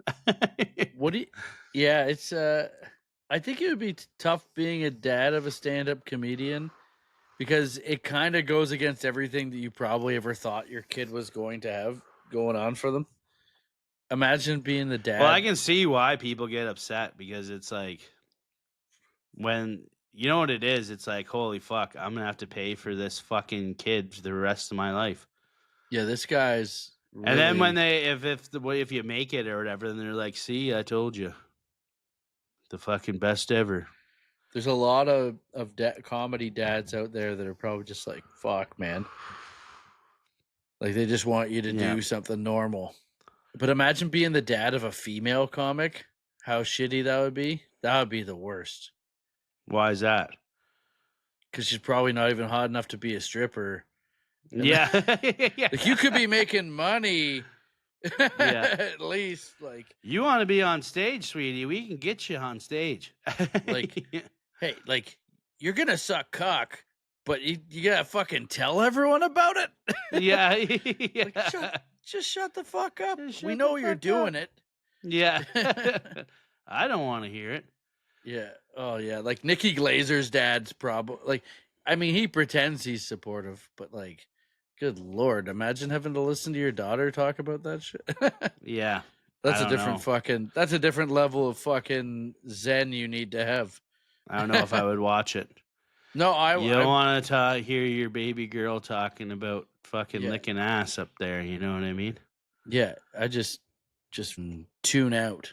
[SPEAKER 1] what do you? Yeah, it's I think it would be tough being a dad of a stand-up comedian because it kind of goes against everything that you probably ever thought your kid was going to have going on for them. Imagine being the dad.
[SPEAKER 2] Well, I can see why people get upset because it's like when you know what it is. It's like, holy fuck, I'm gonna have to pay for this fucking kid for the rest of my life.
[SPEAKER 1] Yeah, this guy's. Really...
[SPEAKER 2] And then when they, if you make it or whatever, then they're like, see, I told you, the fucking best ever.
[SPEAKER 1] There's a lot of comedy dads out there that are probably just like, fuck, man. Like they just want you to do something normal. But imagine being the dad of a female comic. How shitty that would be. That would be the worst.
[SPEAKER 2] Why is that?
[SPEAKER 1] Because she's probably not even hot enough to be a stripper.
[SPEAKER 2] Yeah.
[SPEAKER 1] Like you could be making money.
[SPEAKER 2] Yeah.
[SPEAKER 1] At least, like.
[SPEAKER 2] You want to be on stage, sweetie? We can get you on stage.
[SPEAKER 1] Like, hey, like, you're going to suck cock, but you got to fucking tell everyone about it?
[SPEAKER 2] Yeah.
[SPEAKER 1] Like, just shut the fuck up. We know you're doing it.
[SPEAKER 2] Yeah. I don't want to hear it.
[SPEAKER 1] Yeah. Oh, yeah. Like, Nikki Glazer's dad's probably, like, I mean, he pretends he's supportive, but, like, good Lord, imagine having to listen to your daughter talk about that shit.
[SPEAKER 2] Yeah.
[SPEAKER 1] That's a different level of fucking zen you need to have.
[SPEAKER 2] I don't know if I would watch it.
[SPEAKER 1] No,
[SPEAKER 2] you don't want to hear your baby girl talking about fucking licking ass up there. You know what I mean?
[SPEAKER 1] Yeah, I just tune out.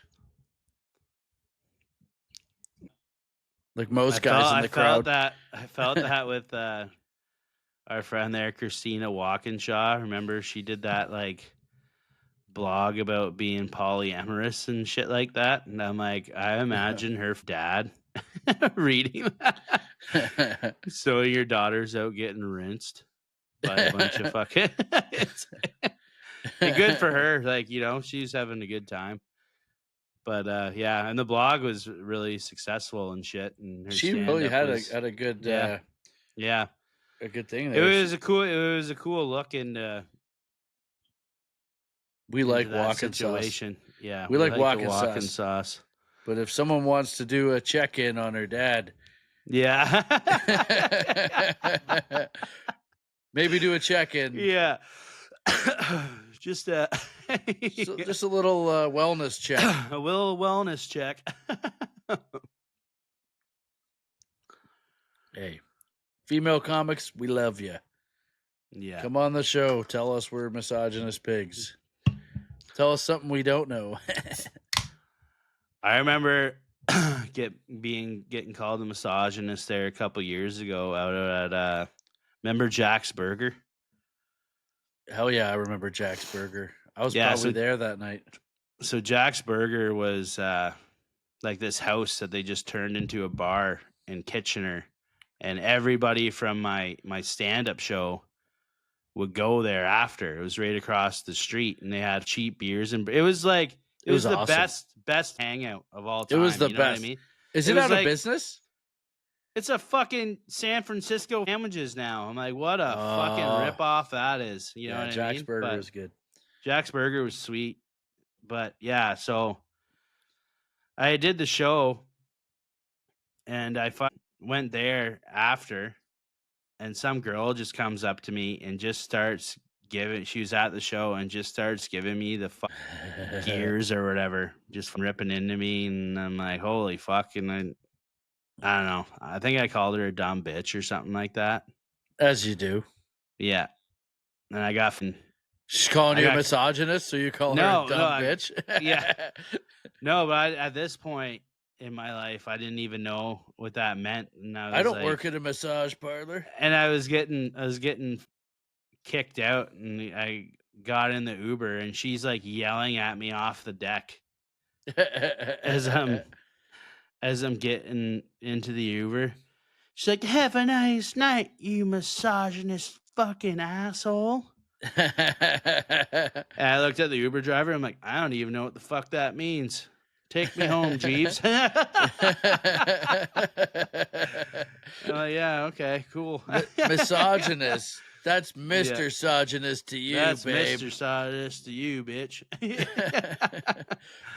[SPEAKER 1] Like most guys in the crowd.
[SPEAKER 2] I felt that with our friend there, Christina Walkinshaw. Remember, she did that like blog about being polyamorous and shit like that. And I'm like, I imagine her dad reading that. So your daughter's out getting rinsed by a bunch of fucking. Good for her. Like, you know, she's having a good time. But and the blog was really successful and shit. And her
[SPEAKER 1] she really had a good
[SPEAKER 2] a
[SPEAKER 1] good thing there.
[SPEAKER 2] It was a cool look into
[SPEAKER 1] we like walking
[SPEAKER 2] situation.
[SPEAKER 1] Sauce.
[SPEAKER 2] Yeah,
[SPEAKER 1] we like walking
[SPEAKER 2] sauce.
[SPEAKER 1] But if someone wants to do a check-in on her dad,
[SPEAKER 2] yeah,
[SPEAKER 1] maybe do a check-in.
[SPEAKER 2] Yeah, Just
[SPEAKER 1] So just a little wellness check.
[SPEAKER 2] a little wellness check.
[SPEAKER 1] Hey, female comics, we love you.
[SPEAKER 2] Yeah.
[SPEAKER 1] Come on the show. Tell us we're misogynist pigs. Tell us something we don't know.
[SPEAKER 2] I remember getting called a misogynist there a couple years ago out at remember Jack's Burger?
[SPEAKER 1] Hell yeah, I remember Jack's Burger. I was
[SPEAKER 2] Yeah,
[SPEAKER 1] probably
[SPEAKER 2] so-
[SPEAKER 1] there that night.
[SPEAKER 2] So Jack's Burger was like this house that they just turned into a bar in Kitchener, and everybody from my stand-up show would go there after. It was right across the street, and they had cheap beers, and it was like it was the
[SPEAKER 1] awesome.
[SPEAKER 2] best hangout of all
[SPEAKER 1] It
[SPEAKER 2] time.
[SPEAKER 1] was the
[SPEAKER 2] you know
[SPEAKER 1] best.
[SPEAKER 2] What I mean?
[SPEAKER 1] Is
[SPEAKER 2] It
[SPEAKER 1] it
[SPEAKER 2] was
[SPEAKER 1] out
[SPEAKER 2] like-
[SPEAKER 1] of business?
[SPEAKER 2] It's a fucking San Francisco sandwiches now. I'm like, what a fucking rip off that is. You know what I
[SPEAKER 1] Jack's
[SPEAKER 2] mean?
[SPEAKER 1] Burger
[SPEAKER 2] But
[SPEAKER 1] is good.
[SPEAKER 2] Jack's Burger was sweet. But yeah, so I did the show and I went there after, and some girl just comes up to me and just starts she was at the show and just starts giving me the gears or whatever, just ripping into me. And I'm like, holy fuck. And I don't know. I think I called her a dumb bitch or something like that.
[SPEAKER 1] As you do.
[SPEAKER 2] Yeah. And I got from
[SPEAKER 1] She's calling
[SPEAKER 2] I
[SPEAKER 1] you a
[SPEAKER 2] got-
[SPEAKER 1] misogynist, so you call her
[SPEAKER 2] No,
[SPEAKER 1] a
[SPEAKER 2] no,
[SPEAKER 1] dumb
[SPEAKER 2] I-
[SPEAKER 1] bitch?
[SPEAKER 2] yeah. No, but at this point in my life, I didn't even know what that meant. And
[SPEAKER 1] I don't
[SPEAKER 2] like-
[SPEAKER 1] work at a massage parlor.
[SPEAKER 2] And I was getting kicked out, and I got in the Uber, and she's like yelling at me off the deck as I'm getting into the Uber. She's like, "Have a nice night, you misogynist fucking asshole." And I looked at the Uber driver. I'm like, I don't even know what the fuck that means. Take me home, Jeeves. I'm like, yeah, okay, cool.
[SPEAKER 1] Misogynist. That's Mr. Misogynist to you,
[SPEAKER 2] That's
[SPEAKER 1] babe.
[SPEAKER 2] Mr. Sardis to you, bitch.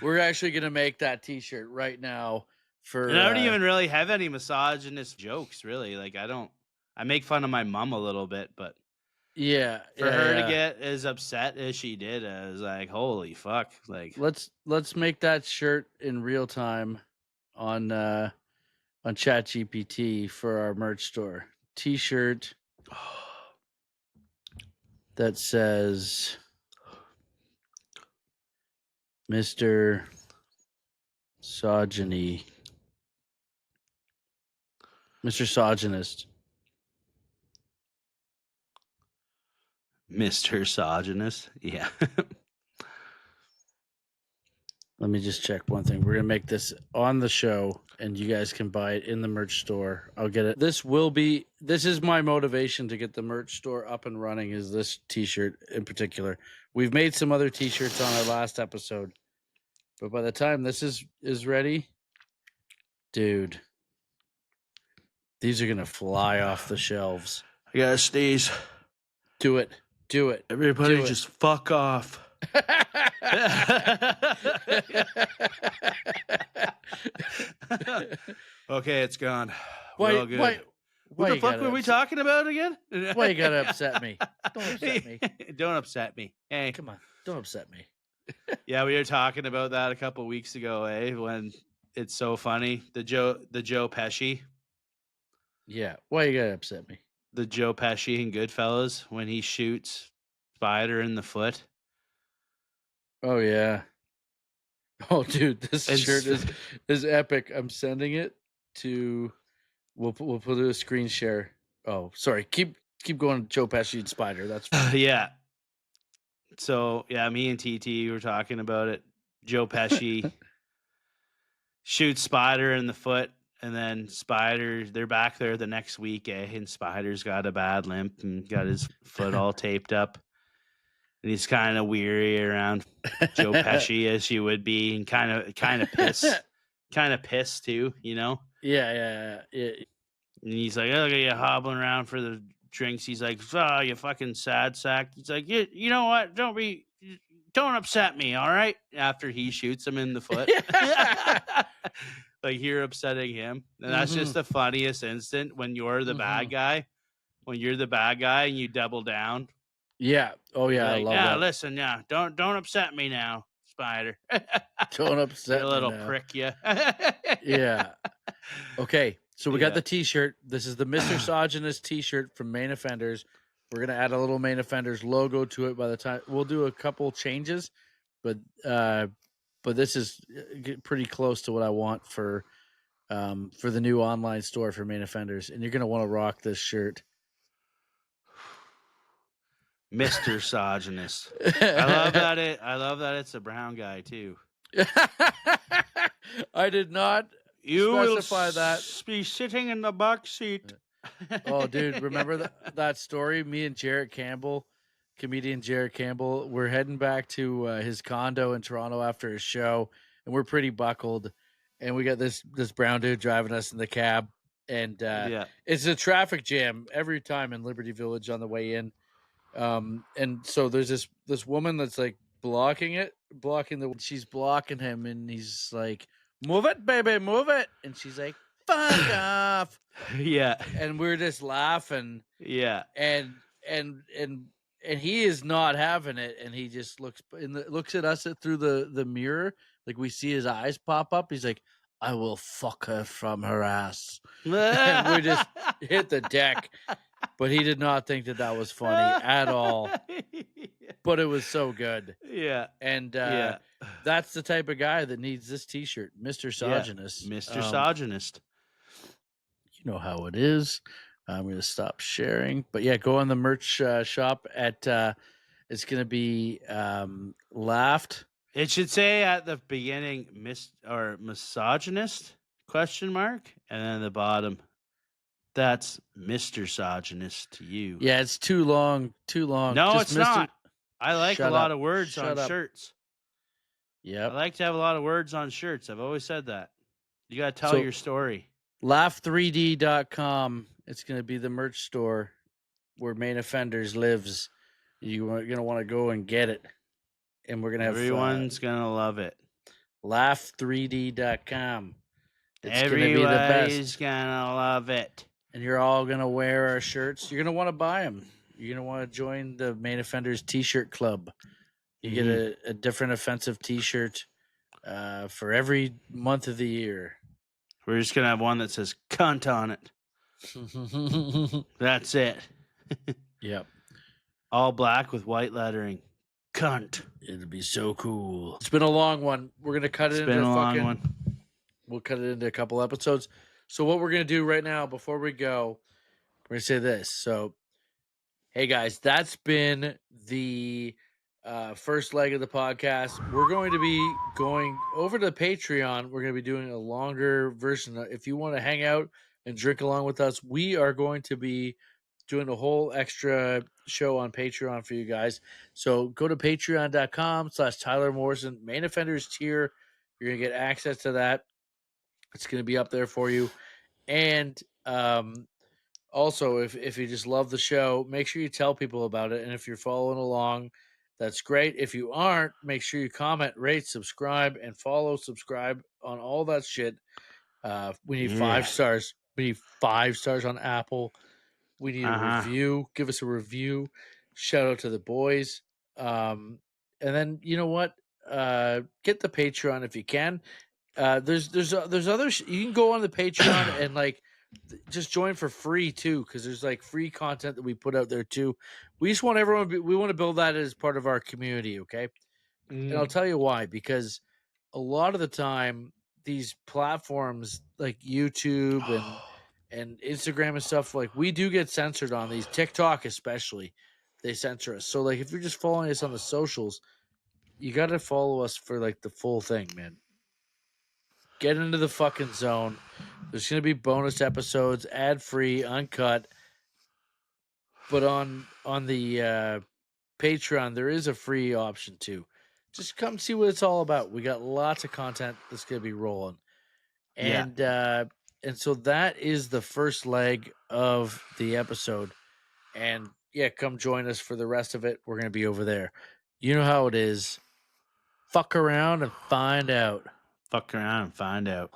[SPEAKER 1] We're actually gonna make that T-shirt right now. For
[SPEAKER 2] And I don't even really have any misogynist jokes, really. Like I make fun of my mom a little bit, but
[SPEAKER 1] yeah,
[SPEAKER 2] for her to get as upset as she did, I was like, holy fuck. Like,
[SPEAKER 1] let's make that shirt in real time on ChatGPT for our merch store. T-shirt that says Mr. Misogyny. Mr. Misogynist.
[SPEAKER 2] Mr. Misogynist. Yeah.
[SPEAKER 1] Let me just check one thing. We're going to make this on the show, and you guys can buy it in the merch store. I'll get it. This is my motivation to get the merch store up and running, is this T-shirt in particular. We've made some other T-shirts on our last episode, but by the time this is ready, dude, these are going to fly off the shelves.
[SPEAKER 2] I gotta sneeze.
[SPEAKER 1] Do it.
[SPEAKER 2] Everybody
[SPEAKER 1] Do it.
[SPEAKER 2] just fuck off. Okay, it's gone. We're all good. What the fuck were we talking about again?
[SPEAKER 1] Why you gotta upset me? Don't upset me.
[SPEAKER 2] Don't upset me. Hey,
[SPEAKER 1] Come on, don't upset me.
[SPEAKER 2] yeah, we were talking about that a couple weeks ago, when it's so funny. The Joe Pesci,
[SPEAKER 1] Yeah, why you gotta upset me?
[SPEAKER 2] the Joe Pesci in Goodfellas when he shoots Spider in the foot.
[SPEAKER 1] Oh yeah. Oh dude, this
[SPEAKER 2] And
[SPEAKER 1] shirt is epic. I'm sending it to. We'll put a screen share. Oh, sorry. Keep going. Joe Pesci and Spider. That's fine.
[SPEAKER 2] Yeah. So yeah, me and TT were talking about it. Joe Pesci shoots Spider in the foot, and then Spider, they're back there the next week, and Spider's got a bad limp and got his foot all taped up. And he's kind of weary around Joe Pesci, as you would be, and kind of pissed too, you know.
[SPEAKER 1] Yeah.
[SPEAKER 2] And he's like, "Oh, you're hobbling around for the drinks." He's like, "Oh, you fucking sad sack." He's like, "You know what? Don't upset me, all right?" After he shoots him in the foot, like you're upsetting him, and that's just the funniest instant when you're the bad guy. When you're the bad guy and you double down
[SPEAKER 1] Yeah. Oh yeah, I
[SPEAKER 2] Like,
[SPEAKER 1] love
[SPEAKER 2] yeah,
[SPEAKER 1] that.
[SPEAKER 2] listen, yeah, don't upset me now, Spider.
[SPEAKER 1] Don't
[SPEAKER 2] You
[SPEAKER 1] upset me
[SPEAKER 2] little
[SPEAKER 1] now.
[SPEAKER 2] prick, you.
[SPEAKER 1] Yeah. Okay, so we got
[SPEAKER 2] Yeah.
[SPEAKER 1] the T-shirt. This is the Mr. Misogynist T-shirt from Main Offenders. We're gonna add a little Main Offenders logo to it. By the time we'll do a couple changes, but this is pretty close to what I want for the new online store for Main Offenders, and you're gonna want to rock this shirt.
[SPEAKER 2] Mr. Misogynist. I love that it's a brown guy too.
[SPEAKER 1] I did not
[SPEAKER 2] You will
[SPEAKER 1] specify that.
[SPEAKER 2] be sitting in the back seat.
[SPEAKER 1] Oh, dude, remember that story? Me and Jarrett Campbell, comedian Jarrett Campbell, we're heading back to his condo in Toronto after his show, and we're pretty buckled. And we got this brown dude driving us in the cab, and
[SPEAKER 2] Yeah.
[SPEAKER 1] it's a traffic jam every time in Liberty Village on the way in. And so there's this woman that's like she's blocking him, and he's like, "Move it, baby, move it," and she's like, "Fuck off."
[SPEAKER 2] Yeah.
[SPEAKER 1] And we're just laughing,
[SPEAKER 2] Yeah.
[SPEAKER 1] and he is not having it, and he just looks at us through the mirror, like we see his eyes pop up. He's like, "I will fuck her from her ass," and we just hit the deck. But he did not think that was funny at all. But it was so good.
[SPEAKER 2] Yeah.
[SPEAKER 1] And
[SPEAKER 2] Yeah.
[SPEAKER 1] that's the type of guy that needs this T-shirt, Mr. Misogynist.
[SPEAKER 2] Mr. Misogynist.
[SPEAKER 1] You know how it is. I'm going to stop sharing. But yeah, go on the merch shop at it's going to be laughed.
[SPEAKER 2] It should say at the beginning misogynist ? And then at the bottom, that's Mr. Misogynist to you.
[SPEAKER 1] Yeah, it's too long.
[SPEAKER 2] No,
[SPEAKER 1] Just
[SPEAKER 2] it's not. I like
[SPEAKER 1] Shut
[SPEAKER 2] a lot
[SPEAKER 1] up.
[SPEAKER 2] of words
[SPEAKER 1] Shut
[SPEAKER 2] on
[SPEAKER 1] up.
[SPEAKER 2] shirts.
[SPEAKER 1] Yep.
[SPEAKER 2] I like to have a lot of words on shirts. I've always said that. You got to tell
[SPEAKER 1] So-
[SPEAKER 2] your story.
[SPEAKER 1] Laugh3d.com. It's going to be the merch store where Main Offenders lives. You're going to want to go and get it. And we're going to have
[SPEAKER 2] Everyone's going to love it.
[SPEAKER 1] Laugh3d.com. It's going to be the
[SPEAKER 2] Everybody's
[SPEAKER 1] best.
[SPEAKER 2] going to love it.
[SPEAKER 1] And you're all going to wear our shirts. You're going to want to buy them. You're going to want to join the Main Offenders T-shirt club. You get a different offensive T-shirt for every month of the year.
[SPEAKER 2] We're just going to have one that says cunt on it. That's it.
[SPEAKER 1] Yep.
[SPEAKER 2] All black with white lettering. Cunt.
[SPEAKER 1] It'll be so cool. It's been a long one. We're going to cut it
[SPEAKER 2] It's
[SPEAKER 1] into
[SPEAKER 2] been a long
[SPEAKER 1] fucking...
[SPEAKER 2] one.
[SPEAKER 1] We'll cut it into a couple episodes. So what we're going to do right now before we go, we're going to say this. So, hey guys, that's been the first leg of the podcast. We're going to be going over to Patreon. We're going to be doing a longer version. If you want to hang out and drink along with us, we are going to be doing a whole extra show on Patreon for you guys. So go to patreon.com/Tyler Morrison Main Offenders tier. You're going to get access to that. It's going to be up there for you. And also, if you just love the show, make sure you tell people about it. And if you're following along, that's great. If you aren't, make sure you comment, rate, subscribe, and follow, subscribe on all that shit. We need 5 stars. We need 5 stars on Apple. We need a review. Give us a review. Shout out to the boys. And then, you know what? Get the Patreon if you can. There's other you can go on the Patreon and like just join for free too, because there's like free content that we put out there too. We just want everyone we want to build that as part of our community, okay? And I'll tell you why, because a lot of the time these platforms like YouTube and Instagram and stuff, like we do get censored on these. TikTok especially, they censor us. So like if you're just following us on the socials, you got to follow us for like the full thing, man. Get into the fucking zone. There's going to be bonus episodes, ad-free, uncut. But on the Patreon, there is a free option too. Just come see what it's all about. We got lots of content that's going to be rolling. And and so that is the first leg of the episode. And yeah, come join us for the rest of it. We're going to be over there. You know how it is. Fuck around and find out.
[SPEAKER 2] Fuck around and find out.